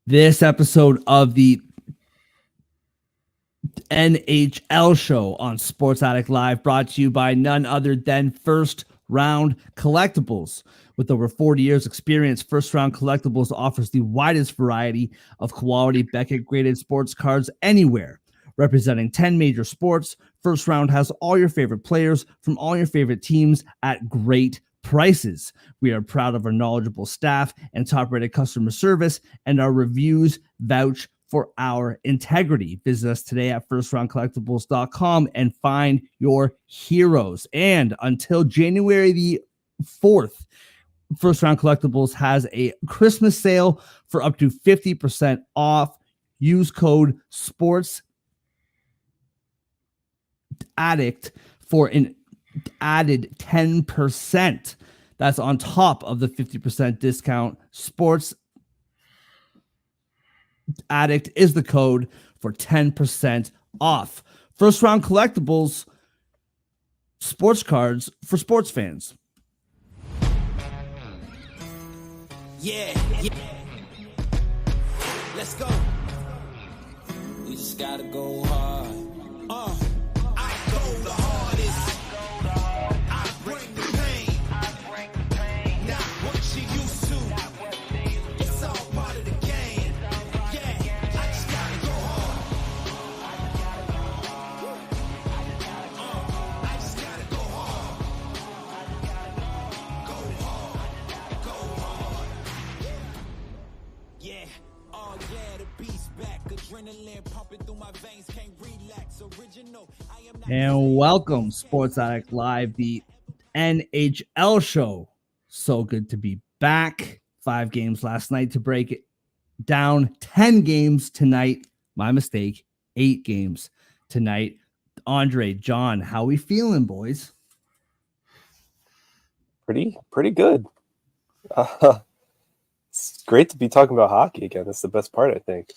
This episode of the NHL Show on Sports Addict Live brought to you by none other than First Round Collectibles. With over 40 years experience, First Round Collectibles offers the widest variety of quality Beckett-graded sports cards anywhere. Representing 10 major sports, First Round has all your favorite players from all your favorite teams at great prices. We are proud of our knowledgeable staff and top-rated customer service, and our reviews vouch for our integrity. Visit us today at firstroundcollectibles.com and find your heroes. And until January the 4th, First Round Collectibles has a Christmas sale for up to 50% off. Use code SPORTSADDICT for an added 10%. That's on top of the 50% discount. Sports Addict is the code for 10% off. First Round Collectibles, sports cards for sports fans. Yeah. Let's go. We just gotta go hard. I go the hardest. I bring the pain. Not what you used to. It's all part of the game. Yeah, I just gotta go hard. I just gotta go hard. Go hard. Go hard. Yeah. Oh yeah, the beast back. Adrenaline pumping through my veins. Can't relax. Original. I am not. And welcome, Sports Addict Live, the NHL Show. So good to be back. 5 games last night to break it down. 10 games tonight. My mistake. 8 games tonight. Andre, John, how we feeling, boys? Pretty good. It's great to be talking about hockey again. That's the best part, I think.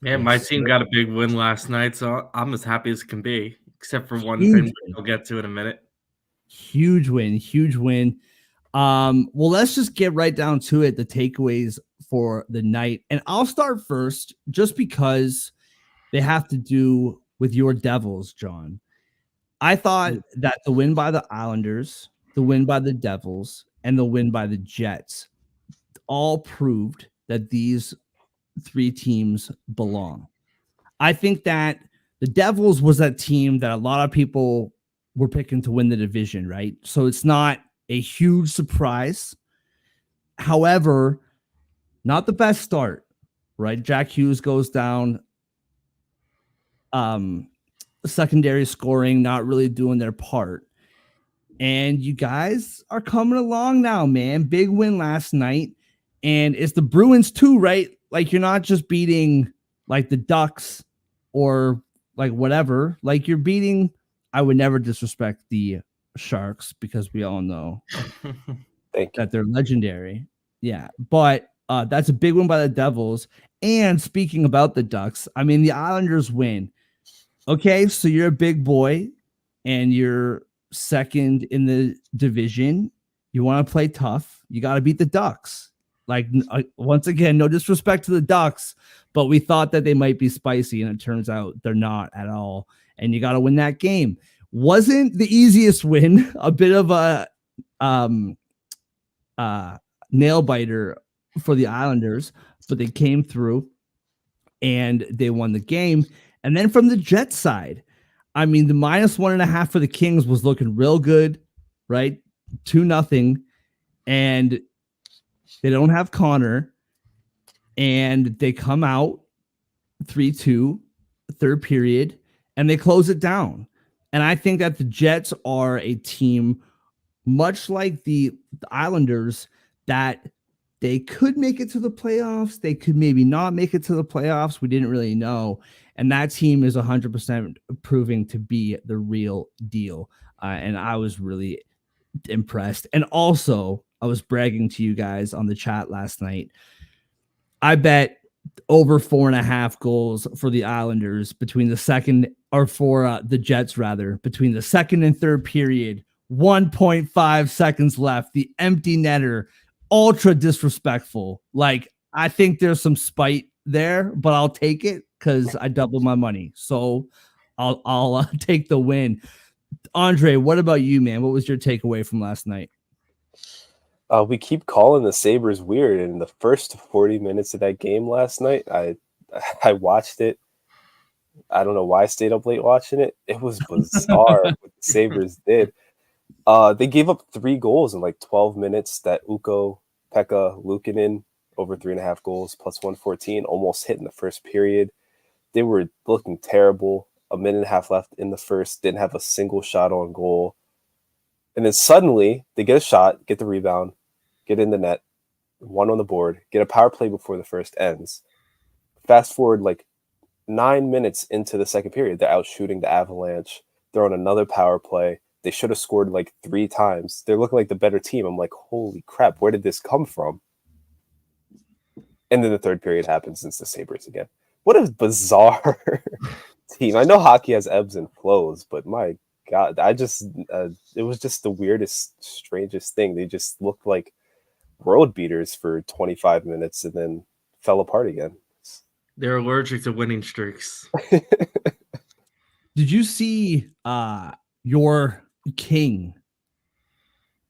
Yeah, my team got a big win last night, so I'm as happy as can be, except for one Huge thing win. we'll get to in a minute. Huge win. Well, let's just get right down to it. The takeaways for the night. And I'll start first just because they have to do with your Devils, John. I thought that the win by the Islanders, the win by the Devils, and the win by the Jets all proved that these 3 teams belong. I think that the Devils was that team that a lot of people were picking to win the division, right? So it's not a huge surprise. However, not the best start, right? Jack Hughes goes down. Secondary scoring, not really doing their part. And you guys are coming along now, man. Big win last night. And it's the Bruins too, right? Like, you're not just beating like the Ducks or like whatever. Like, you're beating, I would never disrespect the Sharks because we all know that they're legendary. Yeah. But that's a big win by the Devils. And speaking about the Ducks, I mean, the Islanders win. Okay, so you're a big boy and you're second in the division. You want to play tough. You got to beat the Ducks. Like, once again, no disrespect to the Ducks, but we thought that they might be spicy, and it turns out they're not at all. And you got to win that game. Wasn't the easiest win, a bit of a nail biter for the Islanders, but they came through and they won the game. And then from the Jets side, I mean, the -1.5 for the Kings was looking real good, right? 2-0, and they don't have Connor, and they come out 3-2, third period, and they close it down. And I think that the Jets are a team, much like the Islanders, that they could make it to the playoffs. They could maybe not make it to the playoffs. We didn't really know. And that team is 100% proving to be the real deal. And I was really impressed. And also, I was bragging to you guys on the chat last night. I bet over 4.5 goals for the Islanders between the second, or for the Jets rather, between the second and third period. 1.5 seconds left. The empty netter, ultra disrespectful. Like, I think there's some spite there, but I'll take it because I doubled my money. So I'll take the win. Andre, what about you, man? What was your takeaway from last night? We keep calling the Sabres weird. And in the first 40 minutes of that game last night, I watched it. I don't know why I stayed up late watching it. It was bizarre what the Sabres did. They gave up 3 goals in like 12 minutes. That Ukko, Pekka, Luukkonen over 3.5 goals plus 114 almost hit in the first period. They were looking terrible. A minute and a half left in the first. Didn't have a single shot on goal. And then suddenly they get a shot, get the rebound, get in the net, 1 on the board, get a power play before the first ends. Fast forward like 9 minutes into the second period, they're out shooting the Avalanche. They're on another power play. They should have scored like 3 times. They're looking like the better team. I'm like, holy crap, where did this come from? And then the third period happens, and it's the Sabres again. What a bizarre team. I know hockey has ebbs and flows, but my God, it was just the weirdest, strangest thing. They just looked like world beaters for 25 minutes and then fell apart again. They're allergic to winning streaks. Did you see your King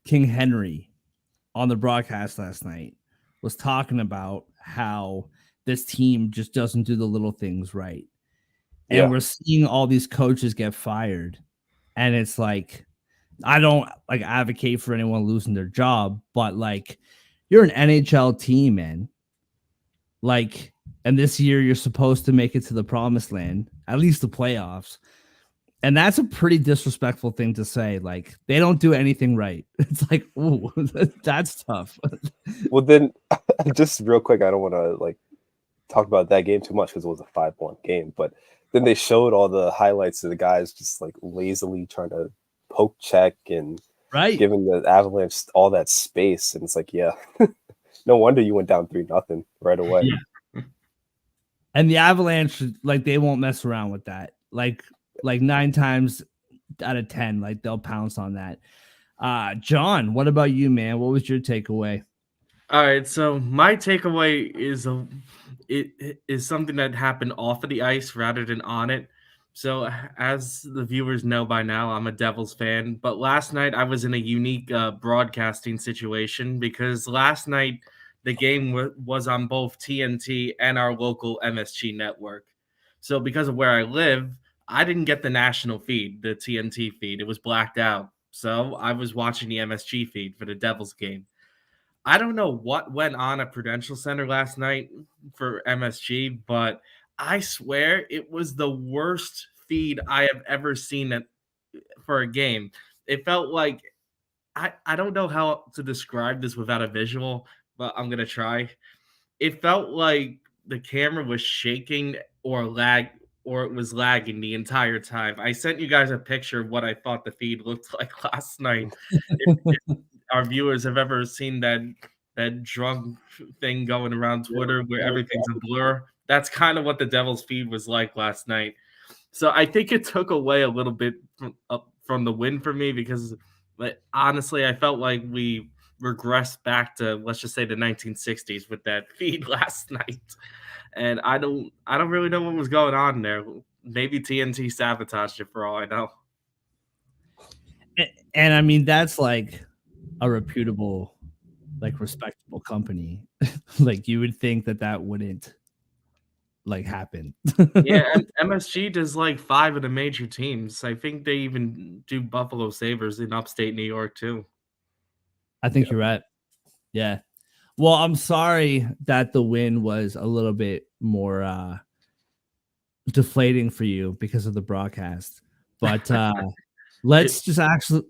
Henry on the broadcast last night was talking about how this team just doesn't do the little things right. And we're seeing all these coaches get fired. And it's like, I don't like advocate for anyone losing their job, but like you're an NHL team, man. Like, and this year you're supposed to make it to the promised land, at least the playoffs. And that's a pretty disrespectful thing to say. Like, they don't do anything right. It's like, ooh, that's tough. Well, then, just real quick, I don't want to like talk about that game too much because it was a 5-1 game. But then they showed all the highlights of the guys just like lazily trying to poke check and giving the Avalanche all that space. And it's like, yeah, no wonder you went down 3-0 right away. Yeah. And the Avalanche, like, they won't mess around with that. Like 9 times out of 10, like they'll pounce on that. John, what about you, man? What was your takeaway? All right, so my takeaway is it is something that happened off of the ice rather than on it. So as the viewers know by now, I'm a Devils fan, but last night I was in a unique broadcasting situation because last night the game was on both TNT and our local MSG network. So because of where I live, I didn't get the national feed, the TNT feed. It was blacked out. So I was watching the MSG feed for the Devils game. I don't know what went on at Prudential Center last night for MSG, but I swear it was the worst feed I have ever seen for a game. It felt like I don't know how to describe this without a visual, but I'm gonna try. It felt like the camera was shaking or it was lagging the entire time. I sent you guys a picture of what I thought the feed looked like last night. If our viewers have ever seen that drunk thing going around Twitter where everything's a blur, that's kind of what the Devils feed was like last night. So I think it took away a little bit from the win for me because, honestly, I felt like we regressed back to, let's just say, the 1960s with that feed last night. And I don't really know what was going on there. Maybe TNT sabotaged it for all I know. And I mean, that's like a reputable, like respectable company. Like you would think that wouldn't like happen. Yeah, MSG does like 5 of the major teams. I think they even do Buffalo Sabres in upstate New York too. I think you're right. Yeah. Well, I'm sorry that the win was a little bit more deflating for you because of the broadcast. But let's just actually.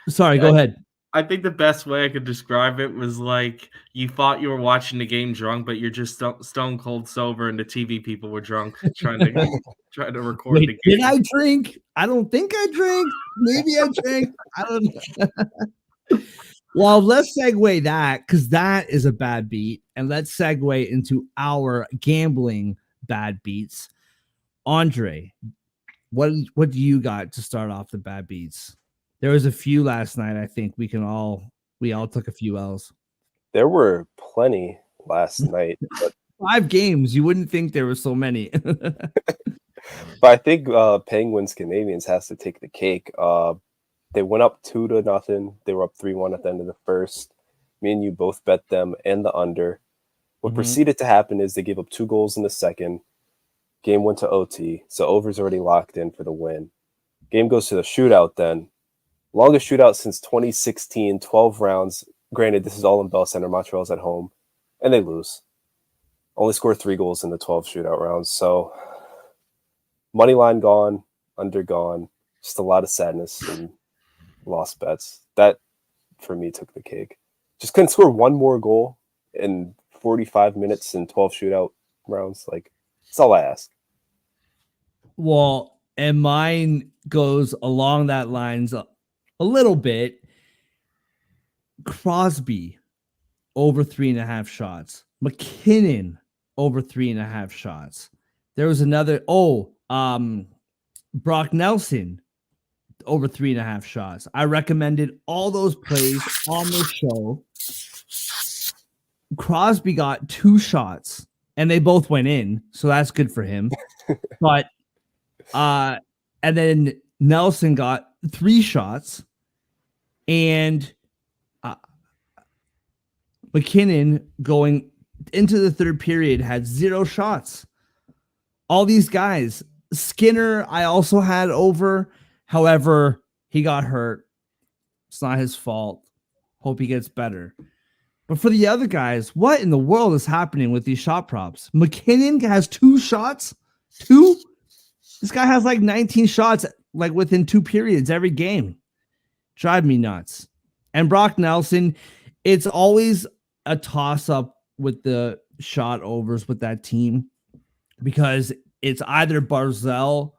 Sorry, go ahead. I think the best way I could describe it was like you thought you were watching the game drunk, but you're just stone cold sober, and the TV people were drunk trying to record the game. Did I drink? I don't think I drank. Maybe I drank. I don't know. Well, let's segue that because that is a bad beat, and let's segue into our gambling bad beats. Andre, what do you got to start off the bad beats? There was a few last night. I think we all took a few L's. There were plenty last night, but 5 games. You wouldn't think there were so many. I think Penguins Canadians has to take the cake. They went up 2-0. They were up 3-1 at the end of the first. Me and you both bet them and the under. What Mhm. proceeded to happen is they gave up 2 goals in the second. Game went to OT, so over's already locked in for the win. Game goes to the shootout then. Longest shootout since 2016, 12 rounds. Granted, this is all in Bell Center. Montreal's at home, and they lose. Only scored 3 goals in the 12 shootout rounds. So, money line gone, under gone. Just a lot of sadness and lost bets. That, for me, took the cake. Just couldn't score one more goal in 45 minutes in 12 shootout rounds. Like, that's all I ask. Well, and mine goes along that lines a little bit. Crosby over 3.5 shots. McKinnon over 3.5 shots. There was another. Brock Nelson over 3.5 shots. I recommended all those plays on the show. Crosby got 2 shots and they both went in, so that's good for him. But and then Nelson got 3 shots, and McKinnon going into the third period had 0 shots. All these guys, Skinner, I also had over. However, he got hurt. It's not his fault. Hope he gets better. But for the other guys, what in the world is happening with these shot props? McKinnon has 2 shots. 2? This guy has like 19 shots like within 2 periods every game. Drive me nuts. And Brock Nelson, it's always a toss-up with the shot overs with that team because it's either Barzal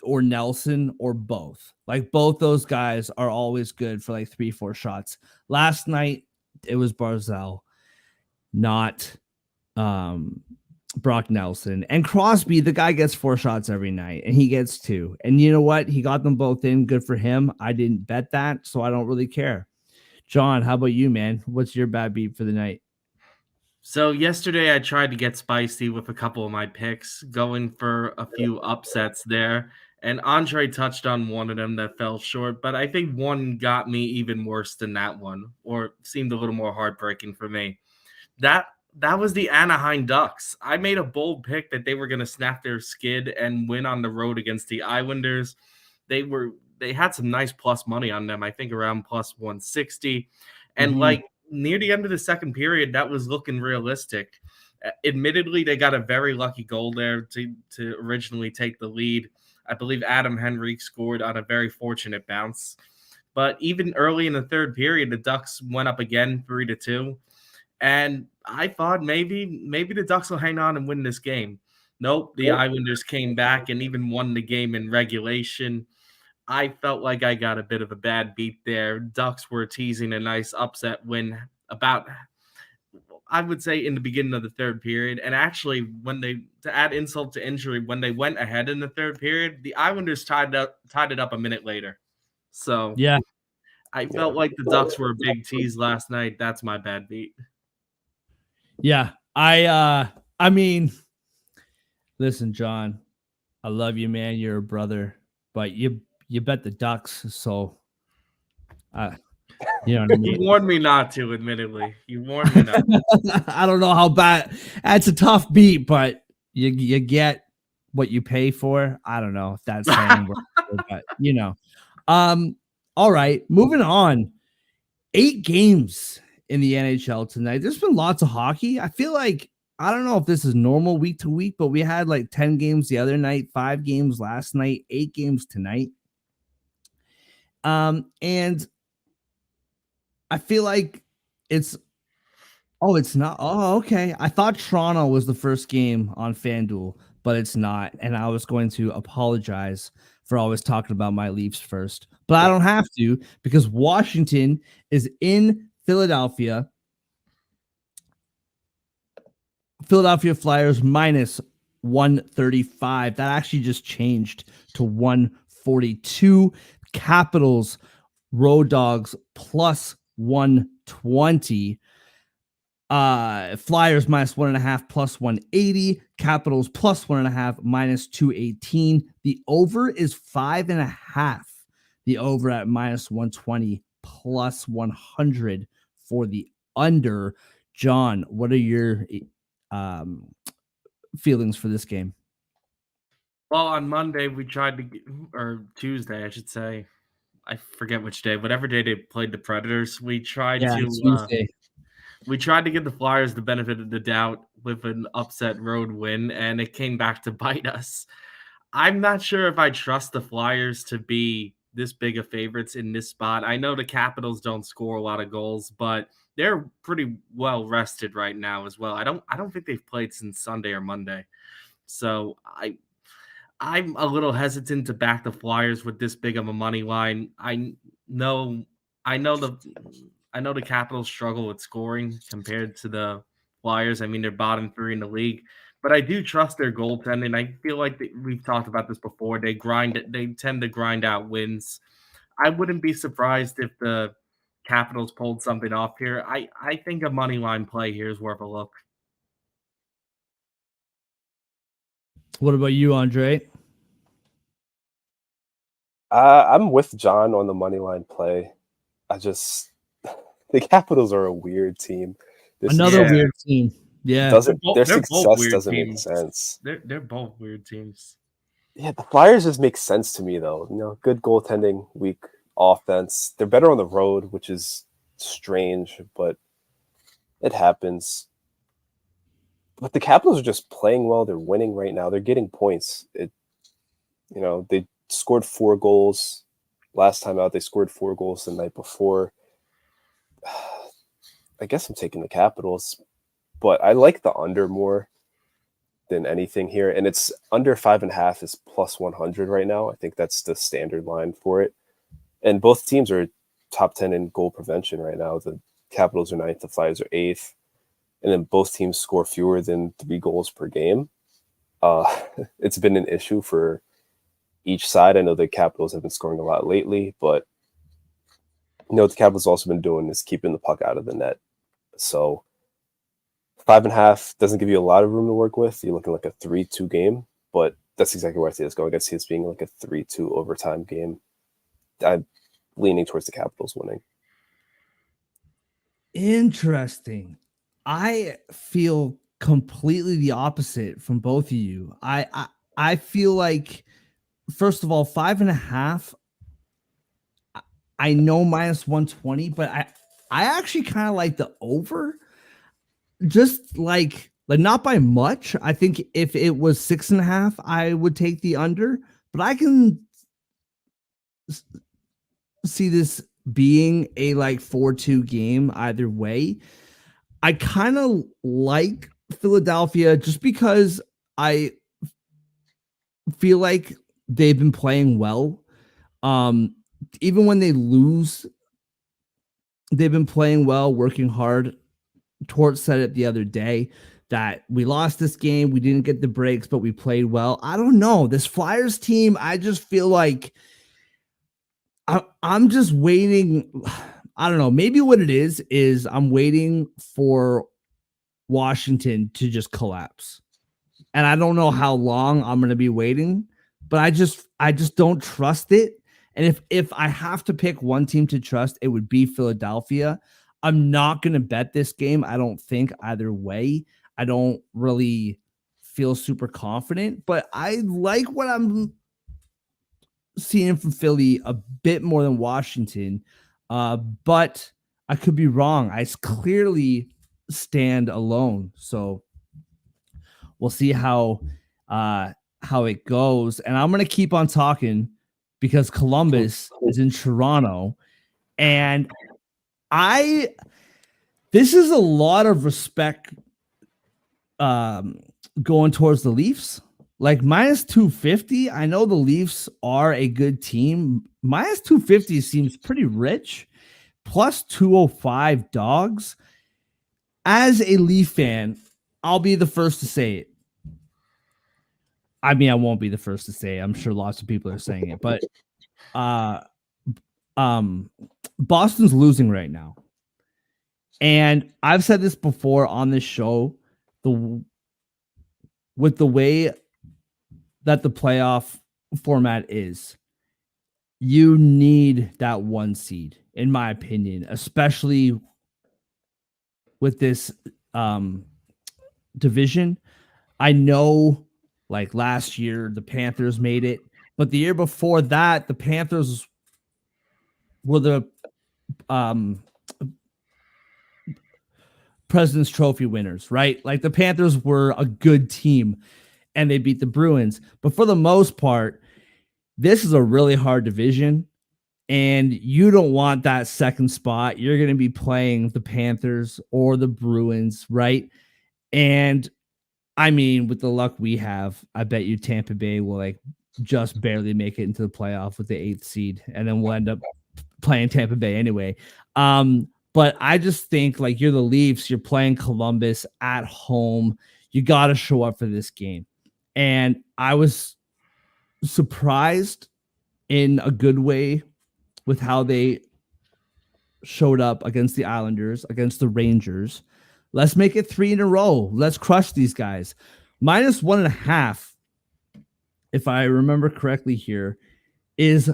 or Nelson or both. Like both those guys are always good for like 3-4 shots. Last night it was Barzal, not Brock Nelson. And Crosby, the guy gets 4 shots every night and he gets 2. And you know what? He got them both in. Good for him. I didn't bet that, so I don't really care. John, how about you, man? What's your bad beat for the night? So yesterday I tried to get spicy with a couple of my picks, going for a few upsets there. And Andre touched on one of them that fell short, but I think one got me even worse than that one, or seemed a little more heartbreaking for me. That was the Anaheim Ducks. I made a bold pick that they were going to snap their skid and win on the road against the Islanders. They had some nice plus money on them, I think around plus 160. And like near the end of the second period, that was looking realistic. Admittedly, they got a very lucky goal there to originally take the lead. I believe Adam Henrique scored on a very fortunate bounce. But even early in the third period, the Ducks went up again 3-2. And I thought maybe the Ducks will hang on and win this game. Nope, the Islanders came back and even won the game in regulation. I felt like I got a bit of a bad beat there. Ducks were teasing a nice upset win about, I would say, in the beginning of the third period. And actually, to add insult to injury, when they went ahead in the third period, the Islanders tied it up a minute later. So yeah, I felt like the Ducks were a big tease last night. That's my bad beat. Yeah. I mean, listen, John, I love you, man. You're a brother, but you bet the Ducks, so you know what I mean. You warned me not to, admittedly. You warned me not to. I don't know how bad. That's a tough beat, but you get what you pay for. I don't know if that's saying, but you know. All right, moving on. 8 games in the NHL tonight. There's been lots of hockey. I feel like, I don't know if this is normal week to week, but we had like 10 games the other night, 5 games last night, 8 games tonight. And I feel like it's not. Oh, okay. I thought Toronto was the first game on FanDuel, but it's not. And I was going to apologize for always talking about my Leafs first, but I don't have to because Washington is in Philadelphia. Philadelphia Flyers minus 135. That actually just changed to 142. Capitals Road Dogs plus 120. Flyers -1.5 plus 180. Capitals +1.5 -218. The over is 5.5. The over at -120 plus 100 for the under. John, what are your um, feelings for this game? Well, on Monday we tried to or Tuesday, I should say. I forget which day. Whatever day they played the Predators, Yeah, Tuesday. we tried to give the Flyers the benefit of the doubt with an upset road win, and it came back to bite us. I'm not sure if I trust the Flyers to be this big of favorites in this spot. I know the Capitals don't score a lot of goals, but they're pretty well rested right now as well. I don't think they've played since Sunday or Monday. So I'm a little hesitant to back the Flyers with this big of a money line. Know I know the I know the Capitals struggle with scoring compared to the Flyers. I mean, they're bottom 3 in the league, but I do trust their goaltending. I feel like we've talked about this before. They tend to grind out wins. I wouldn't be surprised if the Capitals pulled something off here. I think a money line play here is worth a look. What about you, Andre? I'm with John on the money line play. I just the Capitals are a weird team. Another weird team. Yeah. Their They're both success weird doesn't make teams. sense. They're both weird teams. Yeah, the Flyers just make sense to me though. You know, good goaltending, weak offense. They're better on the road, which is strange, but it happens. But the Capitals are just playing well. They're winning right now. They're getting points. They scored 4 goals last time out. They scored 4 goals the night before. I guess I'm taking the Capitals, but I like the under more than anything here. And it's under 5.5 is plus 100 right now. I think that's the standard line for it. And both teams are top 10 in goal prevention right now. The Capitals are 9th, the Flyers are 8th. And then both teams score fewer than 3 goals per game. It's been an issue for each side. I know the Capitals have been scoring a lot lately, but what the Capitals also been doing is keeping the puck out of the net. So 5.5 doesn't give you a lot of room to work with. You're looking like a 3-2 game, but that's exactly where I see this going. I see this being like a 3-2 overtime game. I'm leaning towards the Capitals winning. Interesting. I feel completely the opposite from both of you. I feel like, first of all, 5.5. I know -120, but I actually kind of like the over. Just like not by much. I think if it was 6.5, I would take the under. But I can see this being a 4-2 game either way. I kind of like Philadelphia just because I feel like they've been playing well. Even when they lose, they've been playing well, working hard. Torch said it the other day that we lost this game. We didn't get the breaks, but we played well. I don't know. This Flyers team, I just feel like I'm just waiting. I don't know. Maybe what it is I'm waiting for Washington to just collapse. And I don't know how long I'm going to be waiting, but I just don't trust it. And if I have to pick one team to trust, it would be Philadelphia. I'm not going to bet this game. I don't think either way. I don't really feel super confident, but I like what I'm seeing from Philly a bit more than Washington. But I could be wrong. I clearly stand alone. So we'll see how it goes. And I'm going to keep on talking because Columbus is in Toronto. And this is a lot of respect going towards the Leafs. Like -250, I know the Leafs are a good team. -250 seems pretty rich. +205 dogs. As a Leaf fan, I'll be the first to say it. I mean, I won't be the first to say it. I'm sure lots of people are saying it, but Boston's losing right now. And I've said this before on this show, with the way that the playoff format is, you need that 1 seed, in my opinion, especially with this division. I know, like last year, the Panthers made it, but the year before that, the Panthers were the um, President's Trophy winners, right? Like the Panthers were a good team and they beat the Bruins. But for the most part, this is a really hard division and you don't want that second spot. You're going to be playing the Panthers or the Bruins, right? And I mean, with the luck we have, I bet you Tampa Bay will like just barely make it into the playoff with the 8th seed, and then we'll end up playing Tampa Bay anyway. But I just think like you're the Leafs, you're playing Columbus at home. You got to show up for this game. And I was surprised in a good way with how they showed up against the Islanders, against the Rangers. Let's make it 3 in a row. Let's crush these guys. -1.5, if I remember correctly here, is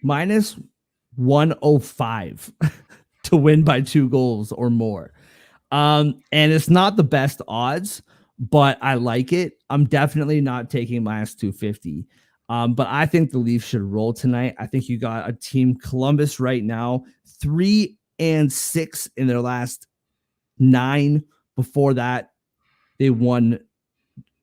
-105 to win by 2 goals or more. And it's not the best odds, but I like it. I'm definitely not taking -250. But I think the Leafs should roll tonight. I think you got a team, Columbus, right now, 3-6 in their last 9. Before that, they won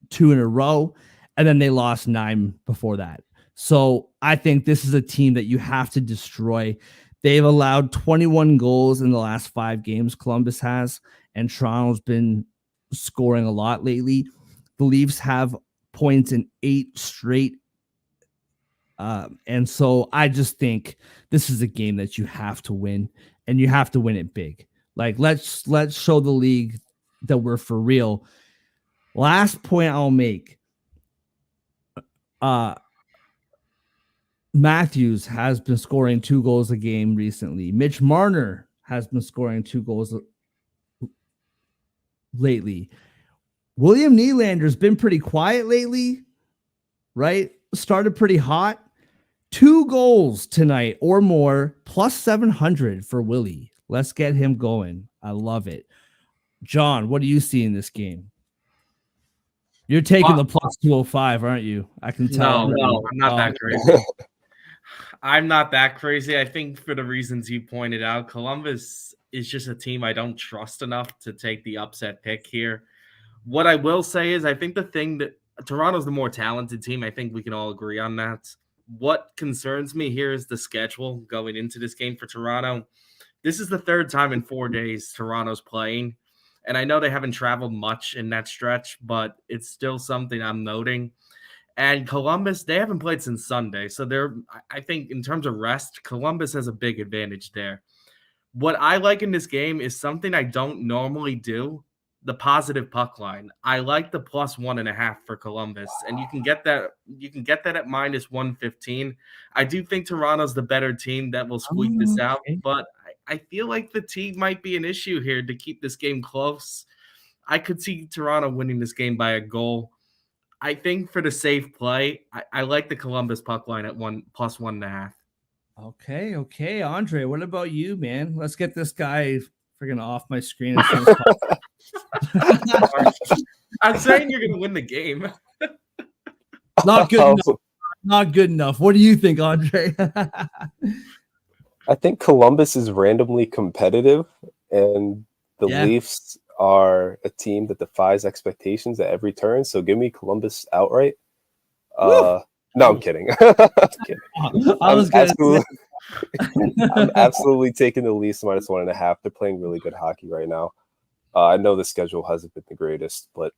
2 in a row, and then they lost 9 before that. So I think this is a team that you have to destroy. They've allowed 21 goals in the last 5 games, Columbus has, and Toronto's been scoring a lot lately. The Leafs have points in 8 straight. And so I just think this is a game that you have to win, and you have to win it big. Like let's show the league that we're for real. Last point I'll make. Matthews has been scoring 2 goals a game recently. Mitch Marner has been scoring 2 goals lately. William Nylander's been pretty quiet lately, right? Started pretty hot. 2 goals tonight or more, +700 for Willie. Let's get him going. I love it. John, what do you see in this game? You're taking the +205, aren't you? I can tell. No, I'm not that crazy. I'm not that crazy. I think for the reasons you pointed out, Columbus is just a team I don't trust enough to take the upset pick here. What I will say is I think the thing that Toronto's the more talented team. I think we can all agree on that. What concerns me here is the schedule going into this game for Toronto. This is the 3rd time in 4 days Toronto's playing. And I know they haven't traveled much in that stretch, but it's still something I'm noting. And Columbus, they haven't played since Sunday. So I think in terms of rest, Columbus has a big advantage there. What I like in this game is something I don't normally do, the positive puck line. I like the +1.5 for Columbus, and you can get that at -115. I do think Toronto's the better team that will squeak this out, but I feel like the team might be an issue here to keep this game close. I could see Toronto winning this game by a goal. I think for the safe play, I like the Columbus puck line at +1.5. Okay, Andre, what about you, man? Let's get this guy freaking off my screen as soon as possible. I'm saying you're going to win the game. Not good enough. Not good enough. What do you think, Andre? I think Columbus is randomly competitive, and the Leafs are a team that defies expectations at every turn. So give me Columbus outright. No, I'm kidding. I'm absolutely taking the Leafs -1.5. They're playing really good hockey right now. I know the schedule hasn't been the greatest, but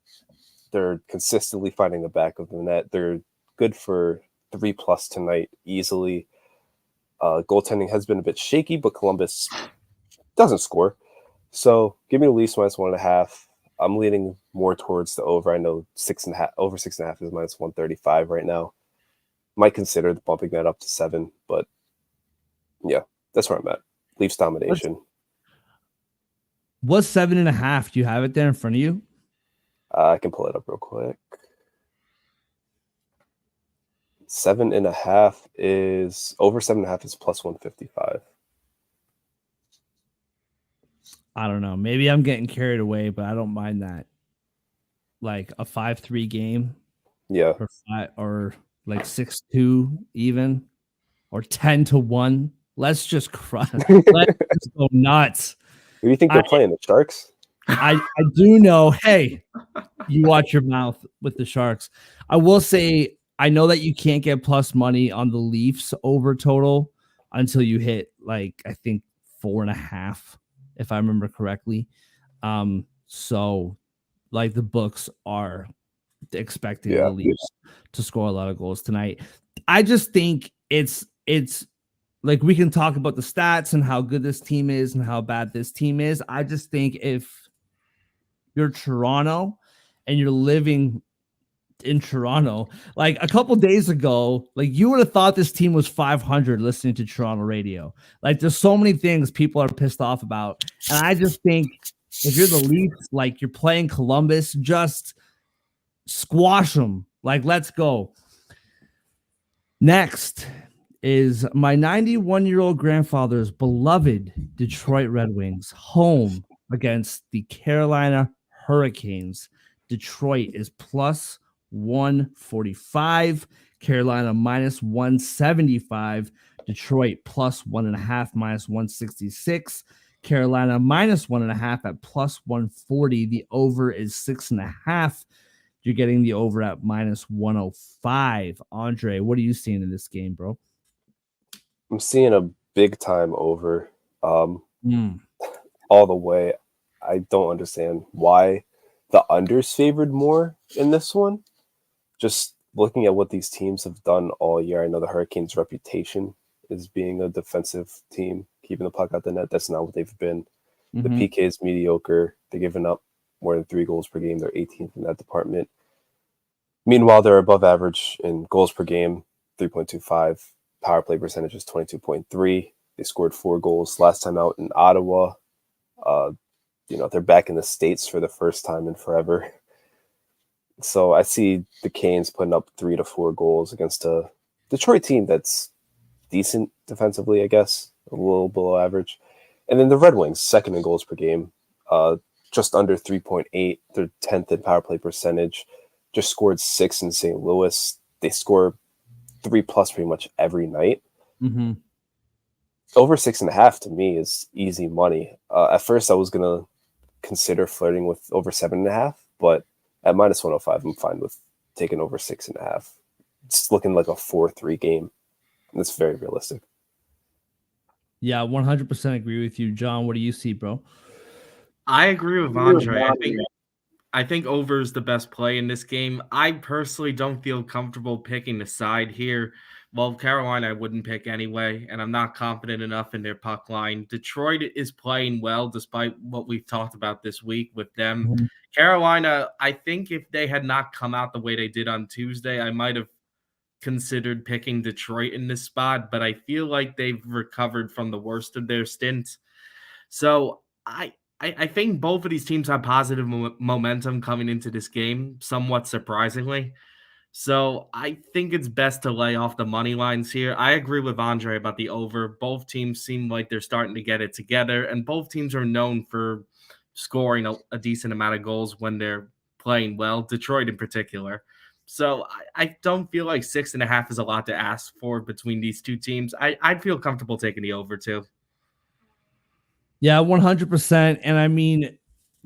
they're consistently finding the back of the net. They're good for 3+ tonight easily. Goaltending has been a bit shaky, but Columbus doesn't score. So give me the Leafs -1.5. I'm leaning more towards the over. I know 6.5 over 6.5 is -135 right now. Might consider bumping that up to 7, but yeah, that's where I'm at. Leafs domination. What's 7.5? Do you have it there in front of you? I can pull it up real quick. 7.5 is over 7.5 is plus 155. I don't know. Maybe I'm getting carried away, but I don't mind that. Like a 5-3 game, Yeah. or like 6-2 even, or 10-1. Let's just cry. Let's just go nuts. Who do you think they're playing? The Sharks? I do know. Hey, you watch your mouth with the Sharks. I will say, I know that you can't get plus money on the Leafs over total until you hit, like, I think 4.5, if I remember correctly. So like the books are expecting the Leafs to score a lot of goals tonight. I just think it's like, we can talk about the stats and how good this team is and how bad this team is. I just think if you're Toronto and you're living in Toronto, like a couple days ago, like you would have thought this team was 500 listening to Toronto radio. Like, there's so many things people are pissed off about. And I just think if you're the Leafs, like, you're playing Columbus, just squash them. Like, let's go. Next is my 91-year-old grandfather's beloved Detroit Red Wings, home against the Carolina Hurricanes. Detroit is plus 145, Carolina minus 175, Detroit plus 1.5 minus 166, Carolina minus 1.5 at plus 140. The over is 6.5. You're getting the over at minus 105. Andre, what are you seeing in this game, bro? I'm seeing a big time over all the way. I don't understand why the unders favored more in this one. Just looking at what these teams have done all year, I know the Hurricanes' reputation is being a defensive team, keeping the puck out the net. That's not what they've been. The PK is mediocre. They're giving up more than 3 goals per game. They're 18th in that department. Meanwhile, they're above average in goals per game, 3.25. Power play percentage is 22.3. They scored 4 goals last time out in Ottawa. They're back in the States for the first time in forever. So I see the Canes putting up 3 to 4 goals against a Detroit team that's decent defensively, I guess, a little below average. And then the Red Wings, second in goals per game, just under 3.8. They're 10th in power play percentage. Just scored 6 in St. Louis. They score 3+ pretty much every night. Over 6.5 to me is easy money. At first, I was gonna consider flirting with over 7.5, but at minus 105, I'm fine with taking over 6.5. It's looking like a 4-3 game. And it's very realistic. Yeah, 100% agree with you, John. What do you see, bro? I agree with Andre. I think over is the best play in this game. I personally don't feel comfortable picking the side here. Well, Carolina I wouldn't pick anyway, and I'm not confident enough in their puck line. Detroit is playing well despite what we've talked about this week with them. Carolina, I think if they had not come out the way they did on Tuesday, I might have considered picking Detroit in this spot, but I feel like they've recovered from the worst of their stint. So I think both of these teams have positive momentum coming into this game, somewhat surprisingly. So I think it's best to lay off the money lines here. I agree with Andre about the over. Both teams seem like they're starting to get it together, and both teams are known for scoring a decent amount of goals when they're playing well, Detroit in particular. So I don't feel like 6.5 is a lot to ask for between these two teams. I'd feel comfortable taking the over too. Yeah, 100%. And I mean,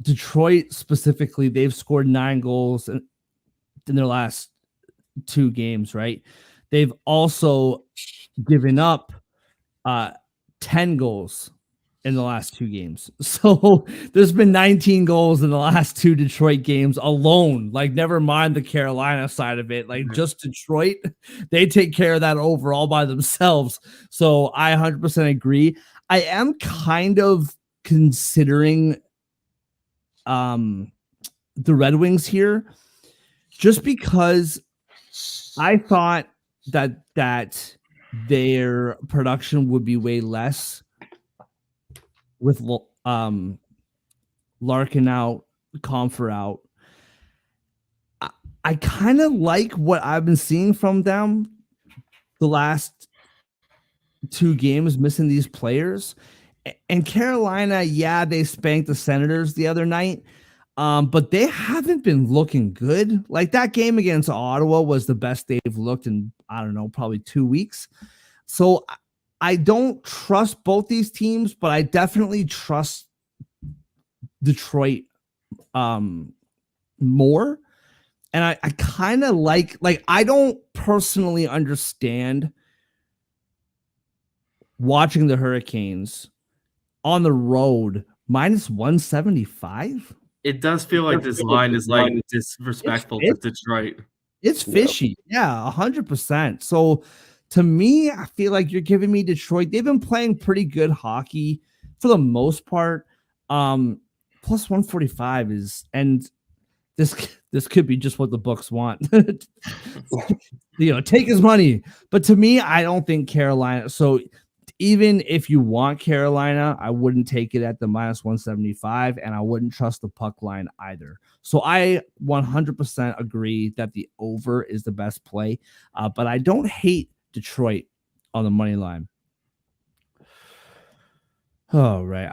Detroit specifically, they've scored 9 goals in their last 2 games, right? They've also given up 10 goals in the last 2 games. So there's been 19 goals in the last 2 Detroit games alone. Like, never mind the Carolina side of it. Like, just Detroit, they take care of that overall by themselves. So I 100% agree. I am kind of considering the Red Wings here, just because I thought that their production would be way less with Larkin out, Comfort out. I kind of like what I've been seeing from them the last 2 games, missing these players. And Carolina, yeah, they spanked the Senators the other night, but they haven't been looking good. Like that game against Ottawa was the best they've looked in, I don't know, probably 2 weeks. So I don't trust both these teams, but I definitely trust Detroit more. And I kind of like I don't personally understand watching the Hurricanes on the road minus 175. It does feel like this line is like disrespectful to Detroit. It's fishy. Yeah, 100%. So to me, I feel like you're giving me Detroit. They've been playing pretty good hockey for the most part. Plus 145 is, and this could be just what the books want. Take his money. But to me, I don't think Carolina. So even if you want Carolina, I wouldn't take it at the minus 175, and I wouldn't trust the puck line either. So I 100% agree that the over is the best play, but I don't hate Detroit on the money line. Oh, right.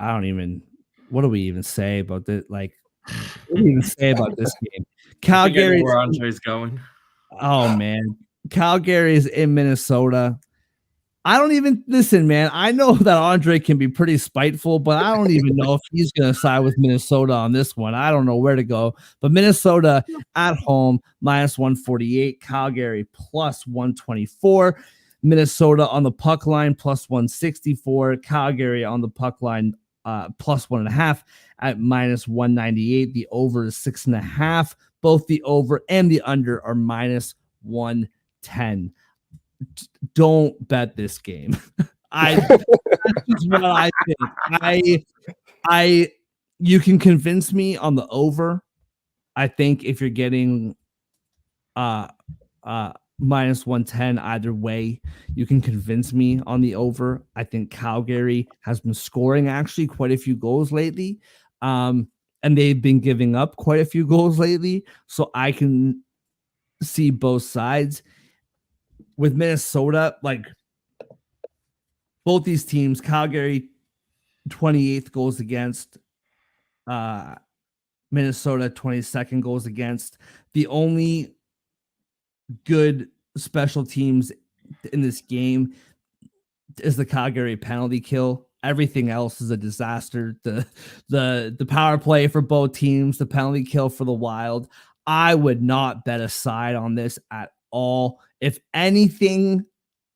What do we even say about this? Like, what do we even say about this game? Calgary, where Andre's going. Oh, man. Calgary is in Minnesota. I don't even listen, man. I know that Andre can be pretty spiteful, but I don't even know if he's going to side with Minnesota on this one. I don't know where to go. But Minnesota at home, minus 148. Calgary plus 124. Minnesota on the puck line, plus 164. Calgary on the puck line, plus 1.5 at minus 198. The over is 6.5. Both the over and the under are minus 110. Don't bet this game. That's what I think. You can convince me on the over. I think if you're getting minus 110 either way, you can convince me on the over. I think Calgary has been scoring actually quite a few goals lately. And they've been giving up quite a few goals lately. So I can see both sides. With Minnesota, like both these teams, Calgary 28th goals against, Minnesota 22nd goals against. The only good special teams in this game is the Calgary penalty kill. Everything else is a disaster. The power play for both teams, the penalty kill for the Wild. I would not bet a side on this at all. If anything,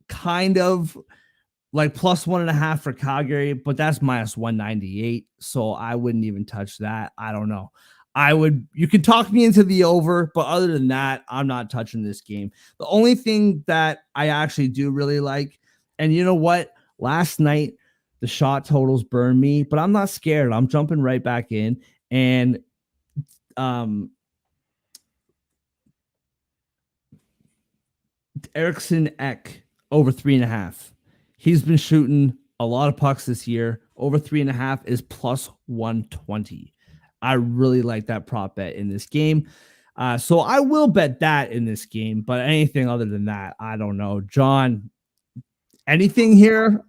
kind of like plus 1.5 for Calgary, but that's minus 198. So I wouldn't even touch that. I don't know. You can talk me into the over, but other than that, I'm not touching this game. The only thing that I actually do really like, and you know what? Last night, the shot totals burned me, but I'm not scared. I'm jumping right back in. And Eriksson Ek over 3.5. He's been shooting a lot of pucks this year. Over 3.5 is plus 120. I really like that prop bet in this game. So I will bet that in this game, but anything other than that, I don't know. John, anything here?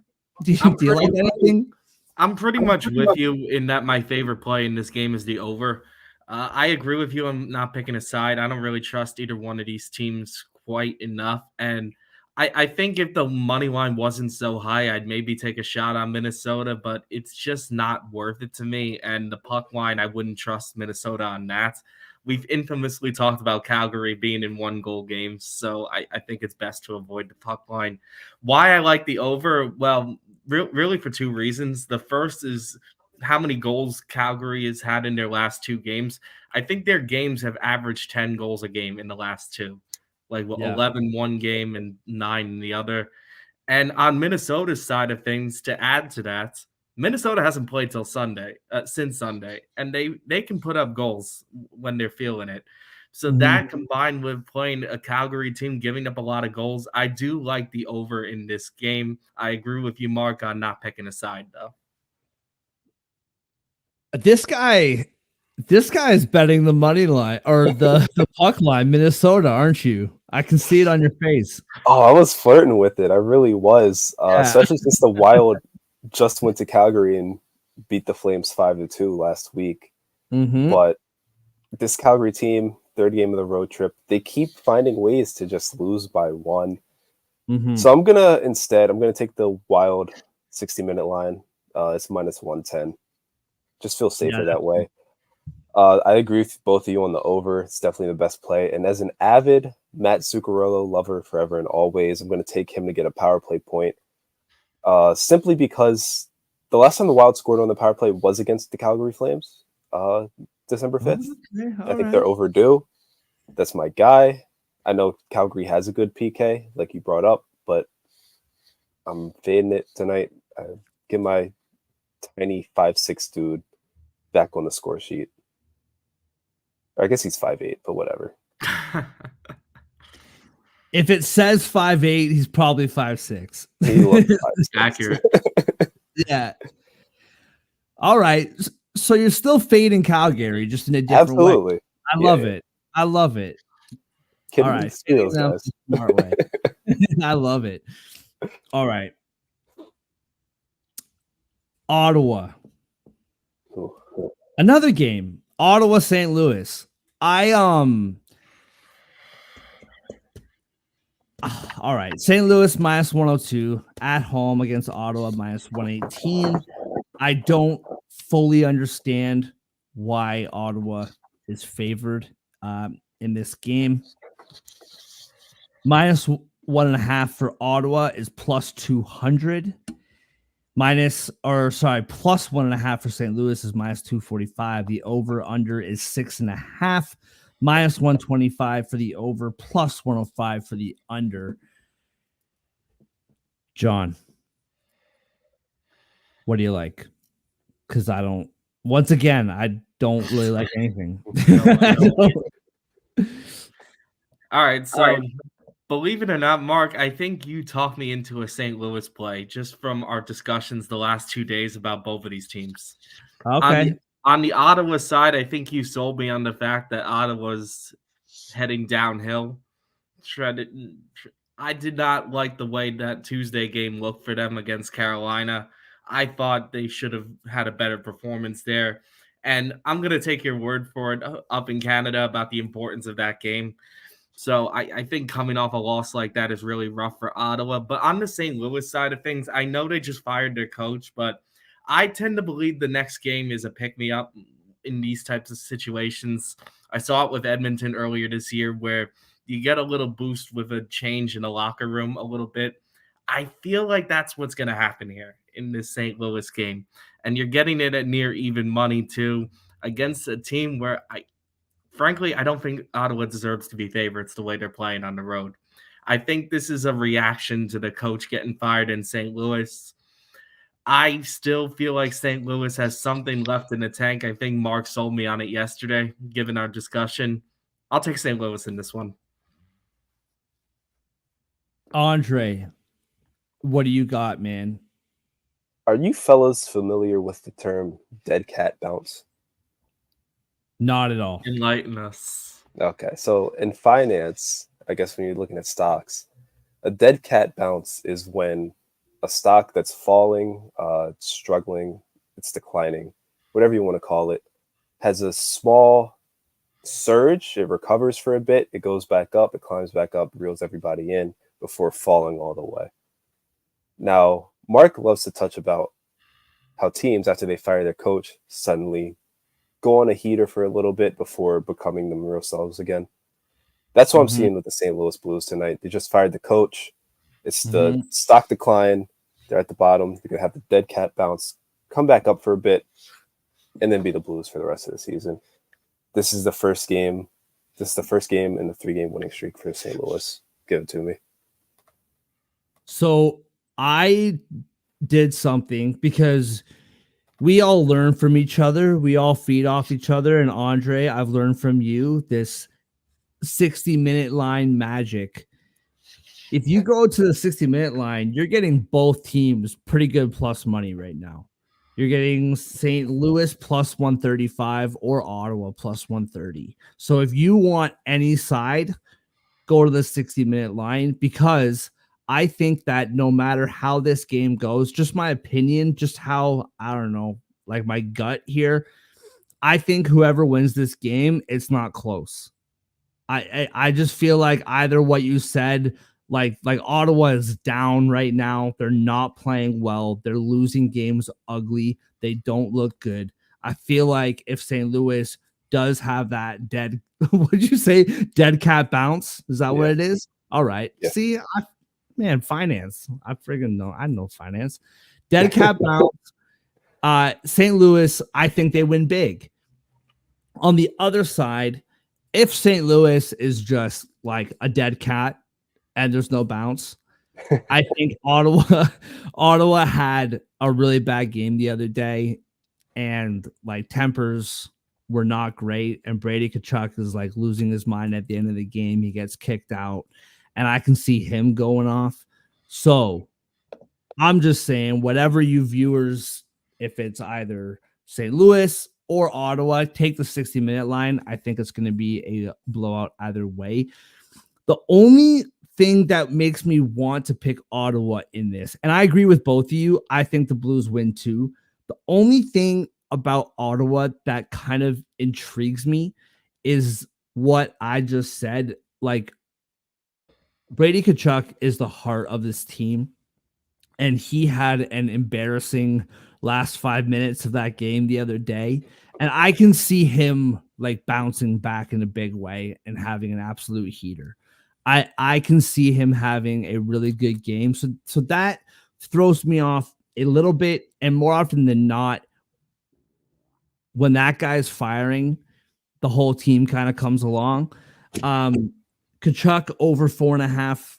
Do you like anything? I'm pretty much with you in that my favorite play in this game is the over. I agree with you. I'm not picking a side. I don't really trust either one of these teams quite enough. And I think if the money line wasn't so high, I'd maybe take a shot on Minnesota, but it's just not worth it to me. And the puck line, I wouldn't trust Minnesota on that. We've infamously talked about Calgary being in 1-goal games, so I think it's best to avoid the puck line. Why I like the over? Well, really for 2 reasons. The first is how many goals Calgary has had in their last 2 games. I think their games have averaged 10 goals a game in the last 2. 11 one game and 9 in the other. And on Minnesota's side of things, to add to that, Minnesota hasn't played till since Sunday, and they can put up goals when they're feeling it. So that combined with playing a Calgary team giving up a lot of goals, I do like the over in this game. I agree with you, Mark, on not picking a side, though. This guy is betting the money line or the puck line, Minnesota, aren't you? I can see it on your face. Oh, I was flirting with it. I really was. Yeah. Especially since the Wild just went to Calgary and beat the Flames 5-2 last week. Mm-hmm. But this Calgary team, third game of the road trip, they keep finding ways to just lose by one. Mm-hmm. So I'm gonna take the Wild 60-minute line. It's minus 110. Just feel safer that way. I agree with both of you on the over. It's definitely the best play. And as an avid Matt Zuccarello lover forever and always, I'm going to take him to get a power play point. Simply because the last time the Wild scored on the power play was against the Calgary Flames, December 5th. Okay, I think they're overdue. That's my guy. I know Calgary has a good PK, like you brought up, but I'm fading it tonight. Get my tiny 5'6" dude back on the score sheet. I guess he's 5'8", but whatever. If it says 5'8", he's probably 5'6". He looks 5'6". Accurate. Yeah. All right. So you're still fading Calgary, just in a different Absolutely. way. I love it. I love it. Kidding All me? right. Steals, guys. Smart way. I love it. All right. Ottawa. Ooh. Another game. Ottawa, St. Louis. All right. St. Louis minus 102 at home against Ottawa minus 118. I don't fully understand why Ottawa is favored in this game. Minus 1.5 for Ottawa is plus 200. Plus 1.5 for St. Louis is minus 245. The over under is 6.5. Minus 125 for the over, plus 105 for the under. John, what do you like? Because I don't really like anything. All right, so believe it or not, Mark, I think you talked me into a St. Louis play just from our discussions the last 2 days about both of these teams. Okay. On the Ottawa side, I think you sold me on the fact that Ottawa's heading downhill. I did not like the way that Tuesday game looked for them against Carolina. I thought they should have had a better performance there. And I'm going to take your word for it up in Canada about the importance of that game. So I think coming off a loss like that is really rough for Ottawa. But on the St. Louis side of things, I know they just fired their coach, but I tend to believe the next game is a pick-me-up in these types of situations. I saw it with Edmonton earlier this year where you get a little boost with a change in the locker room a little bit. I feel like that's what's going to happen here in this St. Louis game. And you're getting it at near even money, too, against a team where frankly, I don't think Ottawa deserves to be favorites the way they're playing on the road. I think this is a reaction to the coach getting fired in St. Louis. I still feel like St. Louis has something left in the tank. I think Mark sold me on it yesterday, given our discussion. I'll take St. Louis in this one. Andre, what do you got, man? Are you fellas familiar with the term dead cat bounce? Not at all. Enlighten us. Okay, so in finance, I guess when you're looking at stocks, a dead cat bounce is when a stock that's falling, it's struggling, it's declining, whatever you want to call it, has a small surge, it recovers for a bit, it goes back up, it climbs back up, reels everybody in before falling all the way. Now, Mark loves to touch about how teams, after they fire their coach, suddenly go on a heater for a little bit before becoming them real selves again. That's what I'm seeing with the St. Louis Blues tonight. They just fired the coach. It's the stock decline. They're at the bottom. They're going to have the dead cat bounce, come back up for a bit, and then be the Blues for the rest of the season. This is the first game. This is the first game in the 3-game winning streak for St. Louis. Give it to me. So I did something because we all learn from each other. We all feed off each other. And Andre, I've learned from you this 60-minute line magic. If you go to the 60-minute line, you're getting both teams pretty good plus money right now. You're getting St. Louis plus 135 or Ottawa plus 130. So if you want any side, go to the 60-minute line, because I think that no matter how this game goes, just my opinion, just how, I don't know, like my gut here, I think whoever wins this game, it's not close. I just feel like either what you said, like Ottawa is down right now. They're not playing well. They're losing games ugly. They don't look good. I feel like if St. Louis does have that dead, what'd you say? Dead cat bounce? Is that what it is? All right. Yeah. See, man, finance. I friggin' know. I know finance. Dead cat bounce. St. Louis, I think they win big. On the other side, if St. Louis is just like a dead cat and there's no bounce, I think Ottawa had a really bad game the other day, and like tempers were not great. And Brady Tkachuk is like losing his mind at the end of the game. He gets kicked out, and I can see him going off. So I'm just saying, whatever you viewers, if it's either St. Louis or Ottawa, take the 60-minute line. I think it's going to be a blowout either way. The only thing that makes me want to pick Ottawa in this, and I agree with both of you, I think the Blues win too. The only thing about Ottawa that kind of intrigues me is what I just said. Like, Brady Tkachuk is the heart of this team, and he had an embarrassing last 5 minutes of that game the other day. And I can see him like bouncing back in a big way and having an absolute heater. I can see him having a really good game. So that throws me off a little bit. And more often than not, when that guy's firing, the whole team kind of comes along. Tkachuk over 4.5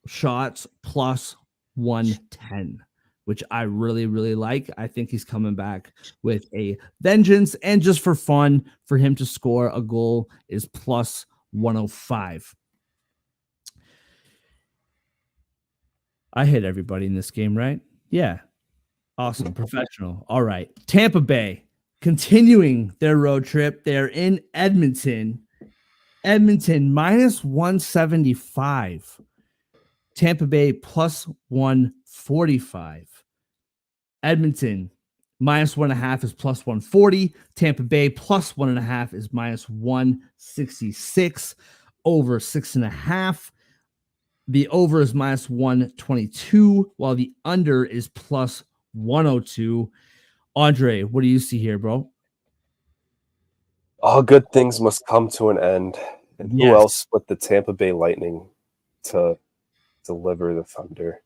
shots plus 110, which I really, really like. I think he's coming back with a vengeance. And just for fun, for him to score a goal is plus 105. I hit everybody in this game, right? Yeah. Awesome. Professional. All right. Tampa Bay continuing their road trip. They're in Edmonton. Edmonton minus 175. Tampa Bay plus 145. Edmonton minus 1.5 is plus 140. Tampa Bay plus 1.5 is minus 166. Over 6.5. The over is minus 122, while the under is plus 102. Andre, what do you see here, bro? All good things must come to an end. And who else but the Tampa Bay Lightning to deliver the thunder?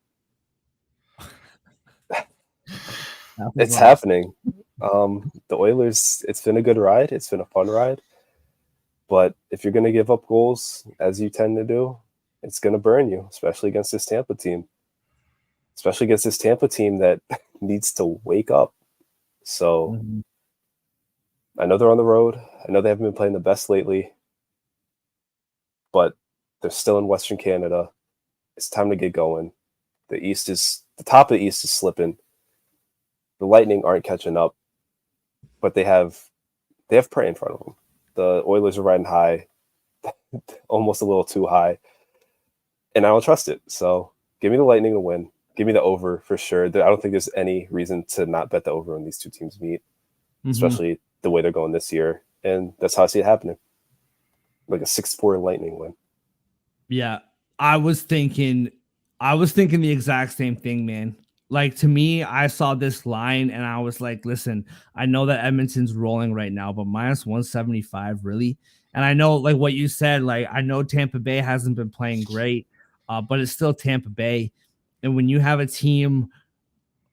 It's happening. The Oilers, it's been a good ride. It's been a fun ride. But if you're going to give up goals, as you tend to do, it's going to burn you, especially against this Tampa team. Especially against this Tampa team that needs to wake up. So I know they're on the road. I know they haven't been playing the best lately. But they're still in Western Canada. It's time to get going. The top of the East is slipping. The Lightning aren't catching up, but they have prey in front of them. The Oilers are riding high, almost a little too high, and I don't trust it. So give me the Lightning to win. Give me the over for sure. I don't think there's any reason to not bet the over when these two teams meet, especially the way they're going this year. And that's how I see it happening. Like a 6-4 Lightning win. Yeah, I was thinking the exact same thing, man. Like, to me, I saw this line and I was like, listen, I know that Edmonton's rolling right now, but minus 175, really? And I know, like what you said, like, I know Tampa Bay hasn't been playing great, but it's still Tampa Bay. And when you have a team